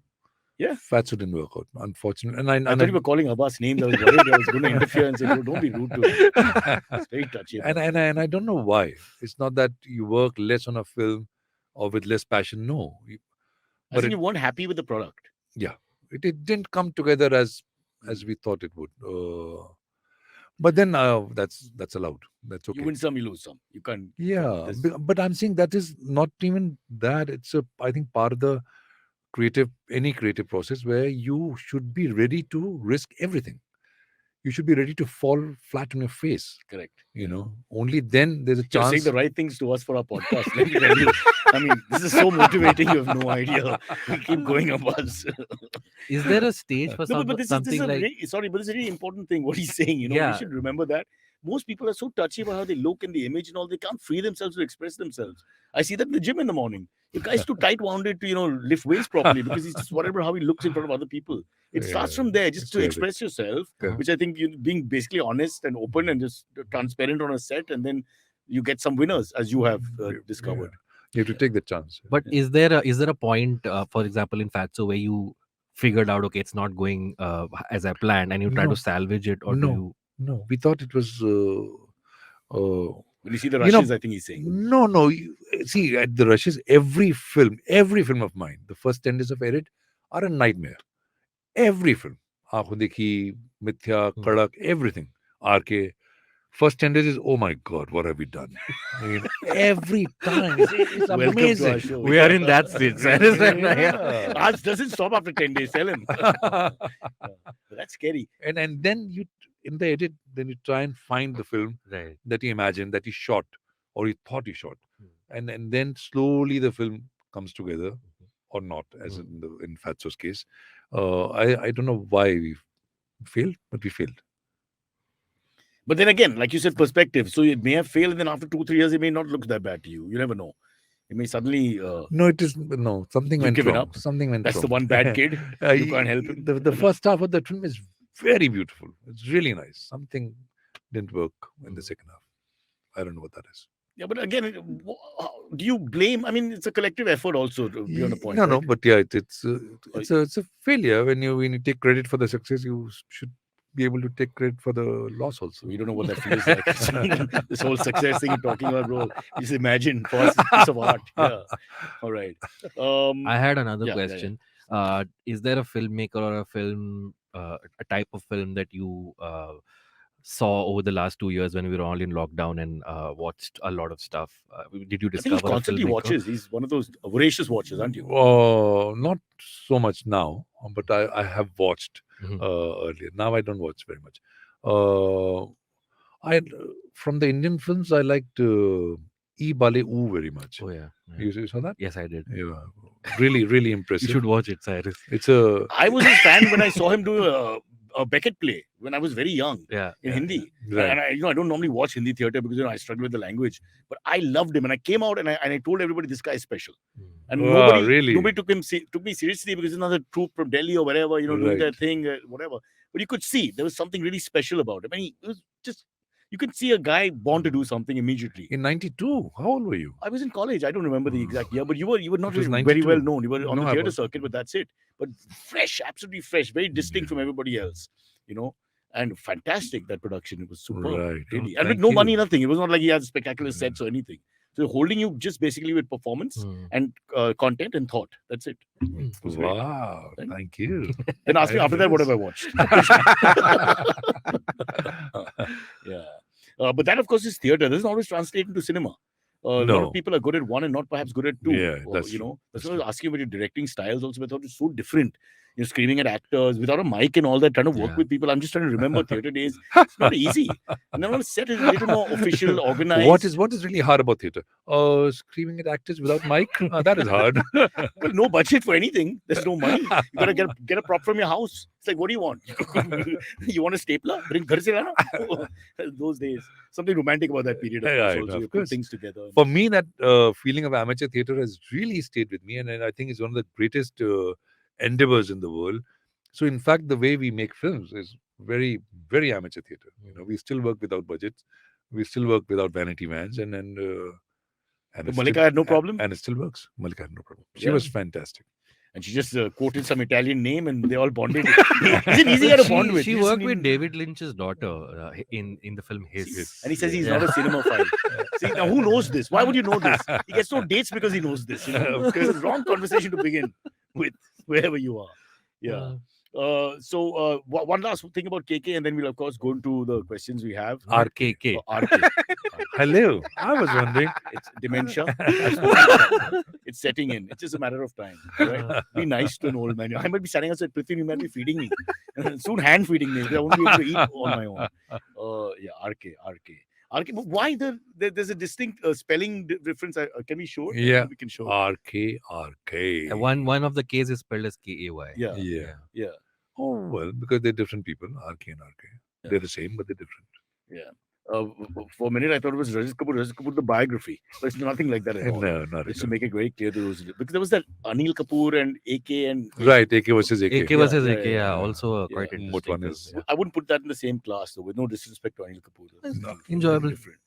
Yeah. Fatso didn't work out, unfortunately. And I thought you were calling Abbas names. I was worried I was going to interfere and say, "Oh, don't be rude to him." It's very touchy. and I don't know why. It's not that you work less on a film or with less passion. No, I think you weren't happy with the product. it didn't come together as we thought it would. But then that's allowed. That's okay. You win some, you lose some. You can't. Yeah, This- but I'm saying that is not even that. It's I think part of the any creative process where you should be ready to risk everything. You should be ready to fall flat on your face. Correct. Only then there's a You're chance. saying the right things to us for our podcast. Let me tell you. I mean, this is so motivating. You have no idea. We keep going Abbas. Is there a stage for No, but this something is a like? but this is a really important thing. What he's saying, Yeah. we should remember that most people are so touchy about how they look and the image and all. They can't free themselves to express themselves. I see that in the gym in the morning. The guy's too tight wounded to lift weights properly because he's just worried about how he looks in front of other people. It starts from there, just it's to really- express yourself, Yeah. which I think you being basically honest and open and just transparent on a set, and then you get some winners as you have discovered. You have to take the chance. But is there a point, for example, in Fatso where you figured out, okay, it's not going as I planned, and you try No. to salvage it, or do No. you? No, we thought it was. When you see the You know, rushes, I think he's saying. No. See, at the rushes, every film of mine, the first 10 days of edit are a nightmare. Every film. Aankhon Dekhi, Mithya, Kadak, everything. RK. First 10 days is, oh my God, what have we done? I mean, every time. It's Welcome to amazing. our show. We are in that stage. Cyrus, right now, Yeah. Ours doesn't stop after 10 days. Tell him. That's scary. And then in the edit, then you try and find the film Right. that he imagined, that he shot, or he thought he shot, and then slowly the film comes together, or not, as in Fatso's case. I don't know why we failed, but we failed. But then again, like you said, perspective. So it may have failed, and then after 2-3 years, it may not look that bad to you. You never know. It may suddenly. No, it is no. Something went given wrong. up? Something went That's wrong. the one bad kid. You can't help him. The first half of the film is very beautiful. It's really nice. Something didn't work in the second half. I don't know what that is. Yeah, but again, do you blame? I mean, it's a collective effort also to be on the point. No, right? no, but yeah, it's a failure. When you take credit for the success, you should be able to take credit for the loss also. We don't know what that feels like. This whole success thing you're talking about, bro. Just imagine for us, it's a piece of art. Yeah. All right. I had another yeah, yeah, question. Is there a filmmaker or a film, a type of film that you saw over the last 2 years when we were all in lockdown and watched a lot of stuff? Did you I think discover he a constantly filmmaker? watches. He's one of those voracious watchers, aren't you? Not so much now, but I have watched Mhm. earlier. Now I don't watch very much. I from the Indian films, I liked E Bale Oo very much. Oh yeah. You saw that? Yes, I did. Yeah, really, really You impressive. should watch it, Cyrus. It's a I was his fan when I saw him do a Beckett play when I was very young Yeah. in Hindi. right. And I don't normally watch Hindi theater because I struggle with the language. But I loved him, and I came out and I told everybody this guy is special. And Wow, really? nobody took me seriously because it's another troupe from Delhi or wherever, doing Right. their thing, whatever. But you could see there was something really special about him. And it was just, you could see a guy born to do something immediately. In '92. How old were you? I was in college. I don't remember the exact year, but you were not It was really very 92. well known. You were on No, the I theater was- circuit, but that's it. But fresh, absolutely fresh, very distinct from everybody else, and fantastic, that production. It was superb, Right. really. Oh, And with thank no you. money, nothing. It was not like he had spectacular sets or anything. So holding you just basically with performance and content and thought. That's it. It was great. Wow, Right? thank you. Then ask me I after that, what have noticed. I watched? Yeah. But that, of course, is theater. Doesn't always translate into cinema. A lot No. of people are good at one and not perhaps good at two. Yeah, Or, that's you true. know, that's That's why I was asking about your directing styles also. But I thought it's so different. You're screaming at actors without a mic and all that, trying to work Yeah. with people. I'm just trying to remember theater days. It's not easy. And then on set is a little more official, organized. What is really hard about theatre? Screaming at actors without mic? That is hard. Well, no budget for anything. There's no money. You gotta get a prop from your house. It's like, what do you want? You want a stapler? Bring ghar se lana? Those days, something romantic about that period. Of Yeah, course, I also. know, You of put course. things together. For me, that feeling of amateur theatre has really stayed with me, and I think it's one of the greatest endeavors in the world. So, in fact, the way we make films is very, very amateur theatre. We still work without budgets, we still work without vanity vans, and But Malika had no problem? and it still works. Malika had no problem. She Yeah. was fantastic. And she just quoted some Italian name and they all bonded. Is it easier to bond with? She You just worked need- with David Lynch's daughter in the film His. And he says he's Yeah. not a cinephile. See, now who knows this? Why would you know this? He gets no dates because he knows this. It's a wrong conversation to begin with, wherever you are. Yeah. So one last thing about KK, and then we'll of course go into the questions we have. RKK. RK. Hello. I was wondering. It's dementia. It's setting in. It's just a matter of time. Right? Be nice to an old man. I might be standing outside Prithvi, you might be feeding me. Soon hand feeding me. I won't be able to eat on my own. RK. But why there's a distinct spelling difference? Can we show it? Yeah. We can show it. RKAY. One of the K's is spelled as KAY. Yeah. Yeah. Oh, well, because they're different people, RK and RK. Yeah. They're the same, but they're different. For a minute, I thought it was Rajat Kapoor, the biography. But it's nothing like that at all. No, not Just at to all. make it very clear to those. Because there was that Anil Kapoor and AK and... Right, AK versus AK. AK versus Yeah, AK, yeah, yeah, yeah. also Yeah. quite What interesting. one is- film, I wouldn't put that in the same class, though, with no disrespect to Anil Kapoor. No. Enjoyable. Different.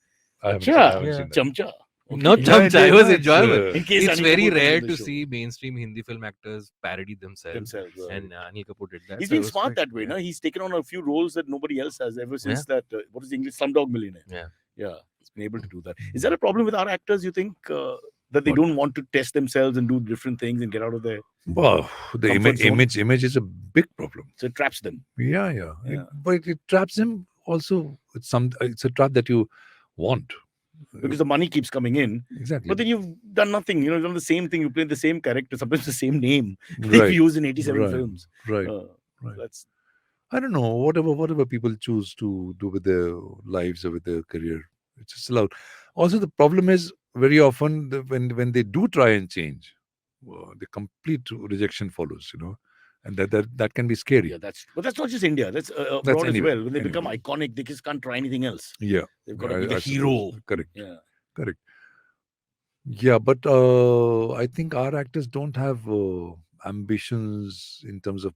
I haven't, Yeah. I haven't Yeah. seen that. Chamcha. Not Yeah, Chamcha, it was it's, enjoyable. In case It's Anil very Kapoor was rare on the to show. see mainstream Hindi film actors parody themselves. And Anil Kapoor did that. He's so it been was smart quite- that way, no? He's taken on a few roles that nobody else has ever since that. What is the English Slumdog Millionaire? Yeah. He's been able to do that. Is that a problem with our actors? You think that they What? don't want to test themselves and do different things and get out of there, Wow, the Comfort zone. image is a big problem. so it traps them? Yeah. Yeah. But it traps him also. It's a trap that you want. Because the money keeps coming in, Exactly. but then you've done nothing. You've done the same thing. You play the same character, sometimes the same name. right, They've used in 87 Right. films. right. Uh, right. That's I don't know, whatever people choose to do with their lives or with their career, it's just allowed. Also, the problem is very often when they do try and change, the complete rejection follows. And that can be scary. Yeah, but that's not just India. That's That's abroad as anywhere. well. When they become Anywhere. iconic, they just can't try anything else. Yeah, They've got to be the I hero. suppose. Correct. Yeah. Correct. Yeah, but I think our actors don't have ambitions in terms of.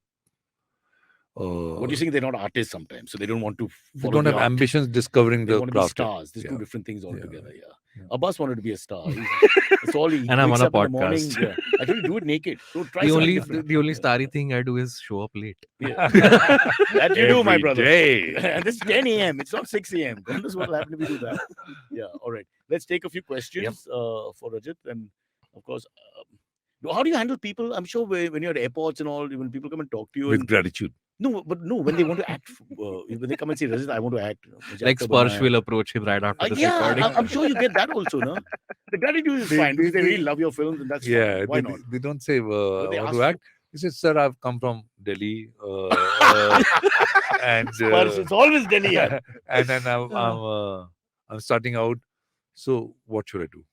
What do you think? They're not artists sometimes, so they don't want to They follow don't the have art. ambitions discovering They the want to be craft. stars. There's two Yeah. different things Yeah. altogether. Yeah. Yeah. Abbas wanted to be a star. That's all he And I'm wakes on a up in the morning. podcast. Yeah. Actually, do it naked. Don't try The something only different. the only starry thing I do is show up late. Yeah. That you do, my Every brother. day. And it's 10 a.m. It's not 6 a.m. God knows what will happen if we do that. Yeah. All right. Let's take a few questions for Rajat. And of course, how do you handle people? I'm sure when you're at airports and all, when people come and talk to you. With gratitude. No, when they want to act, when they come and say, Rajat, I want to act. Like Sparsh will approach him right after the Yeah, recording. I'm sure you get that also, no? The gratitude is fine because they really love your films and that's fine. Why not? They don't say They how ask to you. act. He says, "Sir, I've come from Delhi, and Sparsh, it's always Delhi. Yeah. and then I'm starting out. So what should I do?"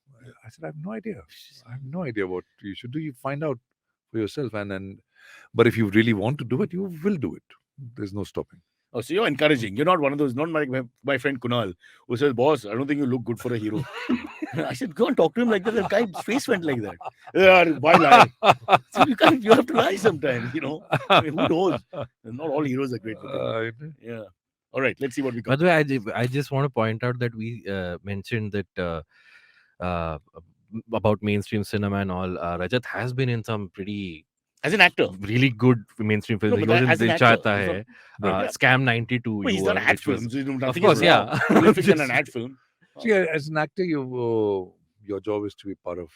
I said, "I have no idea. I have no idea what you should do. You find out for yourself, and then. But if you really want to do it, you will do it. There's no stopping." Oh, so you're encouraging. You're not one of those, not like my friend Kunal, who says, Boss, I don't think you look good for a hero. I said, go and talk to him like that. The guy's face went like that. Yeah, why lie? So you have to lie sometimes, I mean, who knows? Not all heroes are great looking. Yeah. All right, let's see what we By got. the way, I just want to point out that we mentioned that uh, about mainstream cinema and all. Rajat has been in some pretty As an actor. really good mainstream films. No, He but was in as an Dil actor, Chahta he's Hai, Yeah. Scam 92. Well, he's you done were, ad which was- films. Nothing Of course, is wrong. yeah. Pulp Fiction Just- and ad film. See, as an actor, your job is to be part of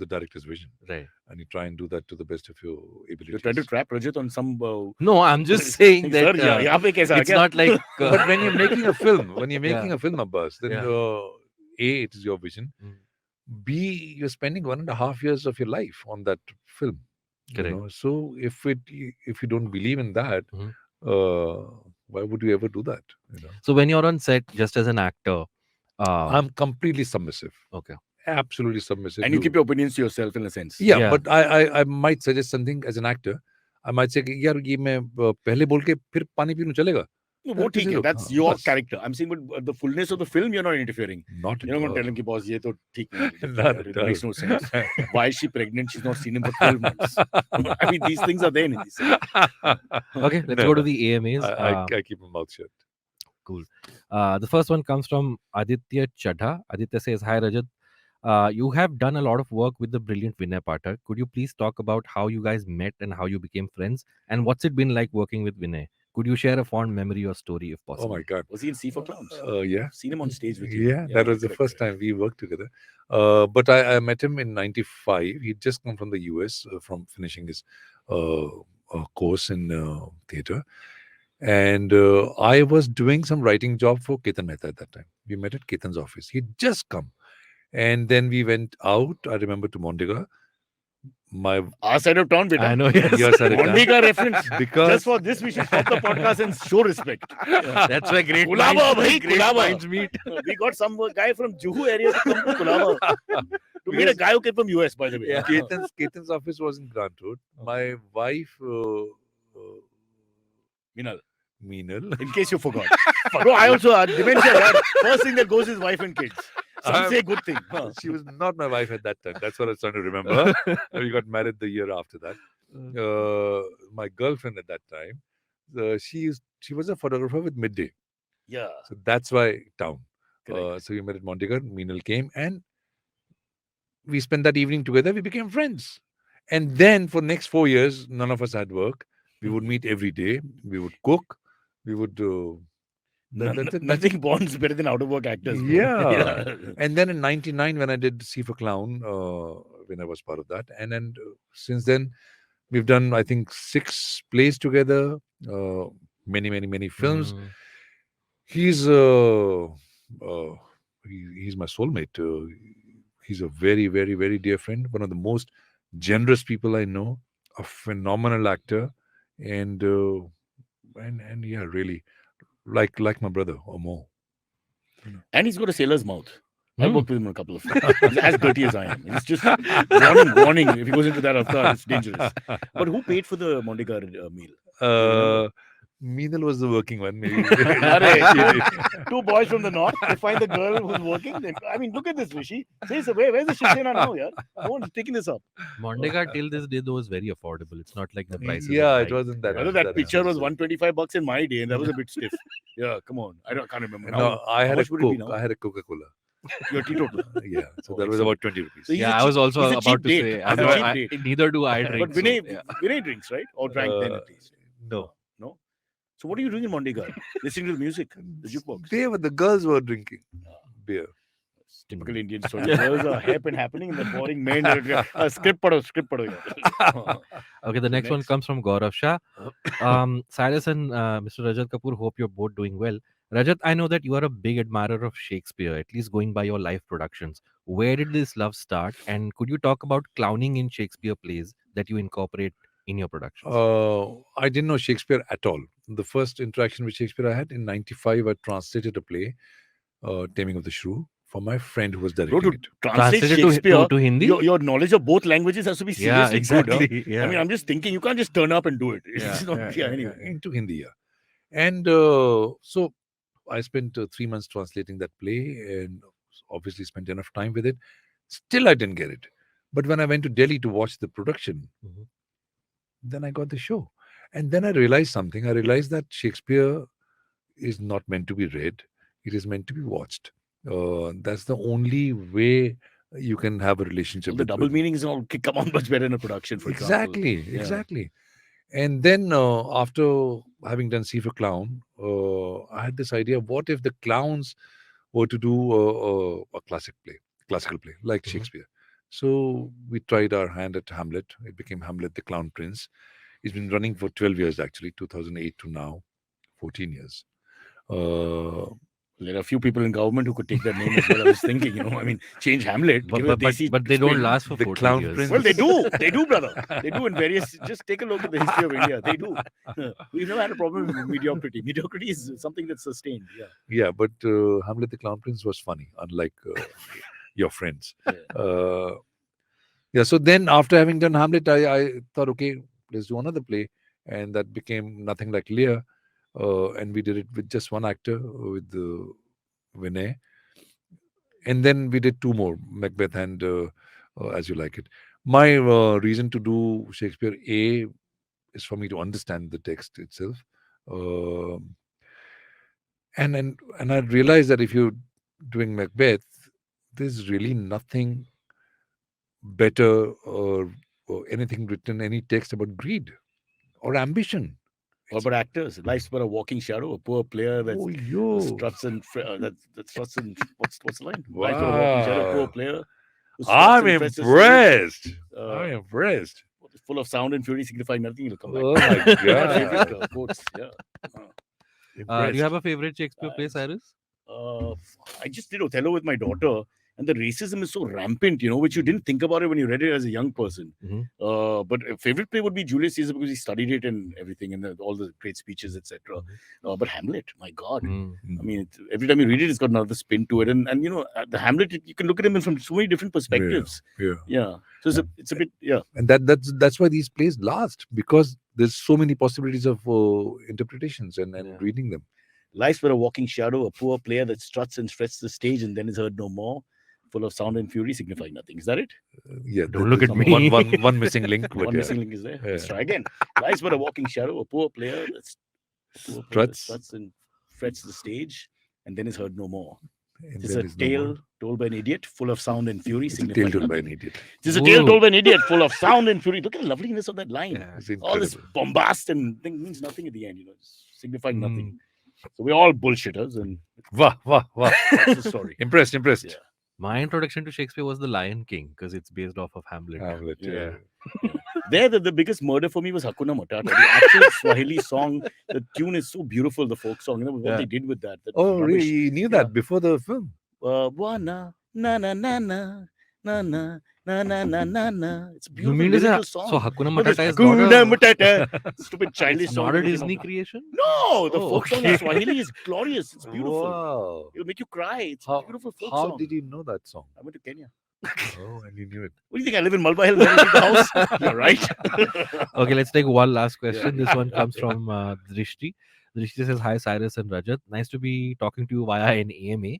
the director's vision, Right. and you try and do that to the best of your abilities. You're trying to trap Rajat on some. No, I'm just saying Sir, that यहाँ पे कैसा आ it's गया? not like. But when you're making a film, Abbas, then Yeah. A, it is your vision. Mm. B, you're spending 1.5 years of your life on that film. Correct. So if you don't believe in that, Mhm. why would you ever do that? So when you're on set, just as an actor, I'm completely submissive. okay. Absolutely submissive. And you keep your opinions to yourself in a sense. Yeah, Yeah. but I might suggest something as an actor. I might say, यार ये मैं पहले बोल के फिर पानी पीने चलेगा. No, वो ठीक है. That's हाँ, your बस. character. I'm saying, but the fullness of the film, you're not interfering. Not at You're not going all. to tell him, कि, boss, ये तो ठीक नहीं. Not It at all. makes no sense. Why is she pregnant? She's not seen him for 12 months. I mean, these things are there in these. Okay, let's go to the AMAs. I keep my mouth shut. The first one comes from Aditya Chadha. Aditya says, Hi Rajat. You have done a lot of work with the brilliant Vinay Pathak. Could you please talk about how you guys met and how you became friends? And what's it been like working with Vinay? Could you share a fond memory or story if possible? Oh my God. Was he in C for Clowns? Yeah. I've seen him on stage with you. Yeah, that was the correct, first correct. time we worked together. But I met him in '95. He'd just come from the US from finishing his course in theatre. And I was doing some writing job for Ketan Mehta at that time. We met at Ketan's office. He'd just come. And then we went out, I remember, to Mondiga. Our side of town, beta. I know, yes. Your side of town. Mondiga reference. Because Just for this, we should stop the podcast and show respect. That's why great Kulaba, bhai, great Kulaba. minds meet. We got some guy from Juhu area to come to Kulaba. To meet a guy who came from US, by the way. Yeah. Ketan's office was in Grant Road. My wife, Minal, Meenal. in case you forgot. No, I also dementia. Right? First thing that goes is wife and kids. Some say good thing. Huh. She was not my wife at that time. That's what I was trying to remember. We got married the year after that. My girlfriend at that time, she was a photographer with Midday. Yeah. So that's why town. Correct. So we met at Mondigar. Meenal came and we spent that evening together. We became friends. And then for next 4 years, none of us had work. We would meet every day. We would cook. We would do. Nothing bonds better than out of work actors. bro. Yeah. And then in '99, when I did C for Clown, when I was part of that, and then since then, we've done, I think, 6 plays together, many films. Mm. He's he's my soulmate. He's a very, very, very dear friend. One of the most generous people I know. A phenomenal actor, and and yeah, really, like my brother or more. And he's got a sailor's mouth. Hmm. I worked with him on a couple of films. He's as dirty as I am. It's just warning. If he goes into that avatar, it's dangerous. But who paid for the Mondegar meal? Meenal was the working one, maybe. Two boys from the north. They find the girl who's working. I mean, look at this, Rishi. Say, where's the Shivsena now, yeah? No one's taking this up. Mondegar till this day though is very affordable. It's not like the prices. Yeah, are it high. wasn't that. Although that picture was $125 in my day, and that was a bit stiff. Yeah, come on. can't remember. No, Now, I had how a much would it be Coke. now? I had a Coca-Cola. You're teetotal. Yeah, so Oh, that was excellent. about 20 rupees. So he's Yeah, a I was cheap- also he's a about cheap to date. say. He's a cheap date. Neither do I drink. But Vinay, so, yeah. Vinay drinks, right? Or drank then at least. No. No? So what are you doing in Mondegar? Listening to the music, the jukebox. The girls were drinking beer. Typical Indian story. There's a hairpin happening in the boring men. Script pado. Okay, the next one Next. comes from Gaurav Shah. Cyrus and Mr. Rajat Kapoor, hope you're both doing well. Rajat, I know that you are a big admirer of Shakespeare, at least going by your live productions. Where did this love start? And could you talk about clowning in Shakespeare plays that you incorporate in your productions? I didn't know Shakespeare at all. The first interaction with Shakespeare I had in '95, I translated a play, Taming of the Shrew, for my friend who was Bro, directing to it. translate Translated Shakespeare, to Hindi? your knowledge of both languages has to be Yeah, seriously exactly. good. Huh? Yeah. I mean, I'm just thinking, you can't just turn up and do it. It's Yeah, not, anyway. Into Hindi, yeah. And so I spent 3 months translating that play and obviously spent enough time with it. Still, I didn't get it. But when I went to Delhi to watch the production, Mhm. then I got the show. And then I realized something. I realized that Shakespeare is not meant to be read. It is meant to be watched. That's the only way you can have a relationship All the with double meanings and all come on much better in a production, for example. Exactly. And then after having done See for Clown, I had this idea: what if the clowns were to do a classical play like Mhm. Shakespeare? So we tried our hand at Hamlet. It became Hamlet the Clown Prince. It's been running for 12 years, actually, 2008 to now, 14 years. There are a few people in government who could take that name as well. I was thinking, I mean, change Hamlet. But, give a but, desi but they don't spin. last for The 14 Clown years. Prince. Well, they do, brother. They do in various. Just take a look at the history of India. They do. We've never had a problem with mediocrity. Mediocrity is something that's sustained. Yeah. Yeah, but Hamlet the Clown Prince was funny, unlike your friends. Yeah, so then after having done Hamlet, I thought, okay, let's do another play. And that became Nothing Like Lear. And we did it with just one actor, with Vinay. And then we did two more, Macbeth and As You Like It. My reason to do Shakespeare, A, is for me to understand the text itself. And I realized that if you're doing Macbeth, there's really nothing better or anything written, any text about greed or ambition. What about actors? Life's but a walking shadow. A poor player that Oh, yo. struts and that struts and what's the line? Life's but a walking shadow. A poor Wow. player. who struts I'm and presses impressed. Uh, I'm impressed. full of sound and fury, signifying nothing. It'll come back. Oh my My favorite God. quotes. Yeah. Do Impressed. you have a favorite Shakespeare play, Cyrus? I just did Othello with my daughter, and the racism is so rampant, which you didn't think about it when you read it as a young person. Mhm. But a favorite play would be Julius Caesar because he studied it and everything, and all the great speeches, etc. But Hamlet, my God. Mm. I mean, every time you read it, it's got another spin to it, and the Hamlet, you can look at him from so many different perspectives. Yeah. So it's a bit, And that's why these plays last, because there's so many possibilities of interpretations and Yeah. reading them. Life's but a walking shadow, a poor player that struts and frets the stage and then is heard no more, full of sound and fury, signifying nothing. Is that it? Yeah. Don't look at there's me. One missing link. But One yeah. missing link is there. Let's Yeah. try again. Life's but a walking shadow, a poor player that struts and frets the stage and then is heard no more. And This is there a is no tale more. told by an idiot, full of sound and fury, It's a signifying tale told by nothing. an idiot. This is a tale Whoa. told by an idiot, full of sound and fury. Look at the loveliness of that line. Yeah. It's All this incredible. bombast and thing means nothing at the end, signifying Mm. nothing. So we're all bullshitters, and Wah. that's the story. Impressed. Yeah. My introduction to Shakespeare was The Lion King because it's based off of Hamlet. Hamlet, Yeah. There, the biggest murder for me was Hakuna Matata. The actual Swahili song, the tune is so beautiful, the folk song. What Yeah. they did with that. Oh, rubbish. really? You knew that before the film? Wana, na na na na na na. Na na na na na. It's a You beautiful mean to say lyrical song. so Hakuna No, this Matata is Hakuna not Matata. Stupid childish it's song. not a that came Disney out. creation? No, the Oh, folk song okay. in Swahili is glorious. It's beautiful. Wow. It'll make you cry. It's a How, beautiful folk how song. did you know that song? I went to Kenya. Oh, and you knew it. What do you think? I live in Malba Hill, never leave the house? You're right. Okay, let's take one last question. Yeah. This one comes from Drishti. Drishti says, "Hi, Cyrus and Rajat. Nice to be talking to you via an AMA.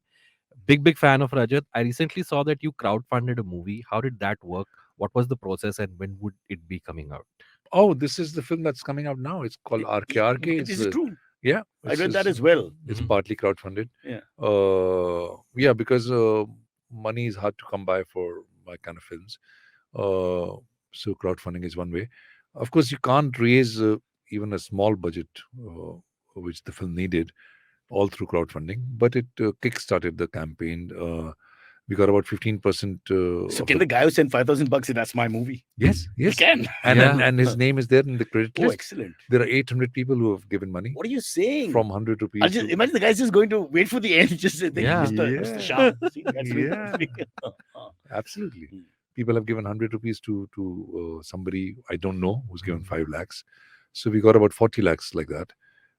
Big fan of Rajat. I recently saw that you crowdfunded a movie. How did that work? What was the process, and when would it be coming out?" Oh, this is the film that's coming out now. It's called RKAY. This is true. Yeah. I read that as well. It's Mhm. partly crowdfunded. Yeah. Yeah, because money is hard to come by for my kind of films. So crowdfunding is one way. Of course, you can't raise even a small budget, which the film needed, all through crowdfunding. But it kick-started the campaign. We got about 15%. So can the guy who sent $5,000 say that's my movie? Yes, He yes. can. And his name is there in the credit Oh, list. excellent. There are 800 people who have given money What are you saying? from 100 rupees. I'll just imagine the guy's just going to wait for the end. Just say, Yeah. Mr. Shah. See, that's me. Yeah. Absolutely. Hmm. People have given 100 rupees to somebody I don't know who's given 5 lakhs. So we got about 40 lakhs like that.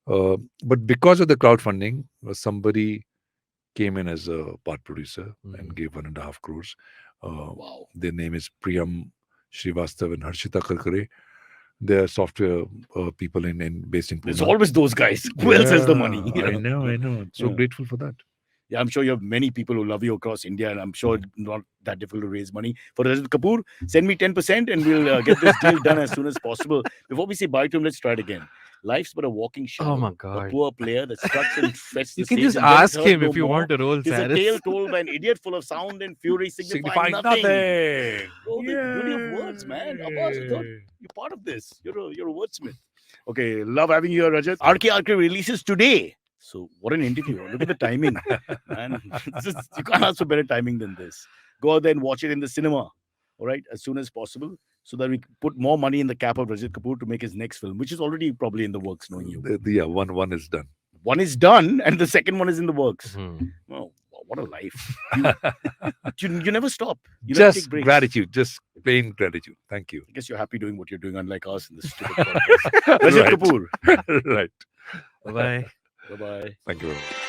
But because of the crowdfunding, somebody came in as a part producer and gave 1.5 crores. Wow. Their name is Priyam Srivastav and Harshita Karkare. They are software people based in Pune. It's always those guys. Who else has the money? I know. So Yeah. grateful for that. Yeah, I'm sure you have many people who love you across India, and I'm sure it's not that difficult to raise money. For Rajat Kapoor, send me 10% and we'll get this deal done as soon as possible. Before we say bye to him, let's try it again. Life's but a walking shadow. Oh my A God. poor player that struts and frets You the can stage just and then ask heard him no if you more. want to roll, Tis a Cyrus. tale told by an idiot full of sound and fury signifying nothing. Bro, the beauty of words, man. Abbas, I thought you're part of this. You're a wordsmith. Okay, love having you here, Rajat. RKAY releases today. So what an interview. Look at the timing. Man, you can't ask for better timing than this. Go out there and watch it in the cinema. All right, as soon as possible, so that we can put more money in the cap of Rajat Kapoor to make his next film, which is already probably in the works, knowing you. Yeah, one is done. One is done, and the second one is in the works. Mhm. Oh, what a life. You never stop. You never Just take breaks. gratitude, just plain gratitude. Thank you. I guess you're happy doing what you're doing, unlike us in this stupid podcast. Rajat Right. Kapoor. Right. Bye-bye. Bye-bye. Thank you very much.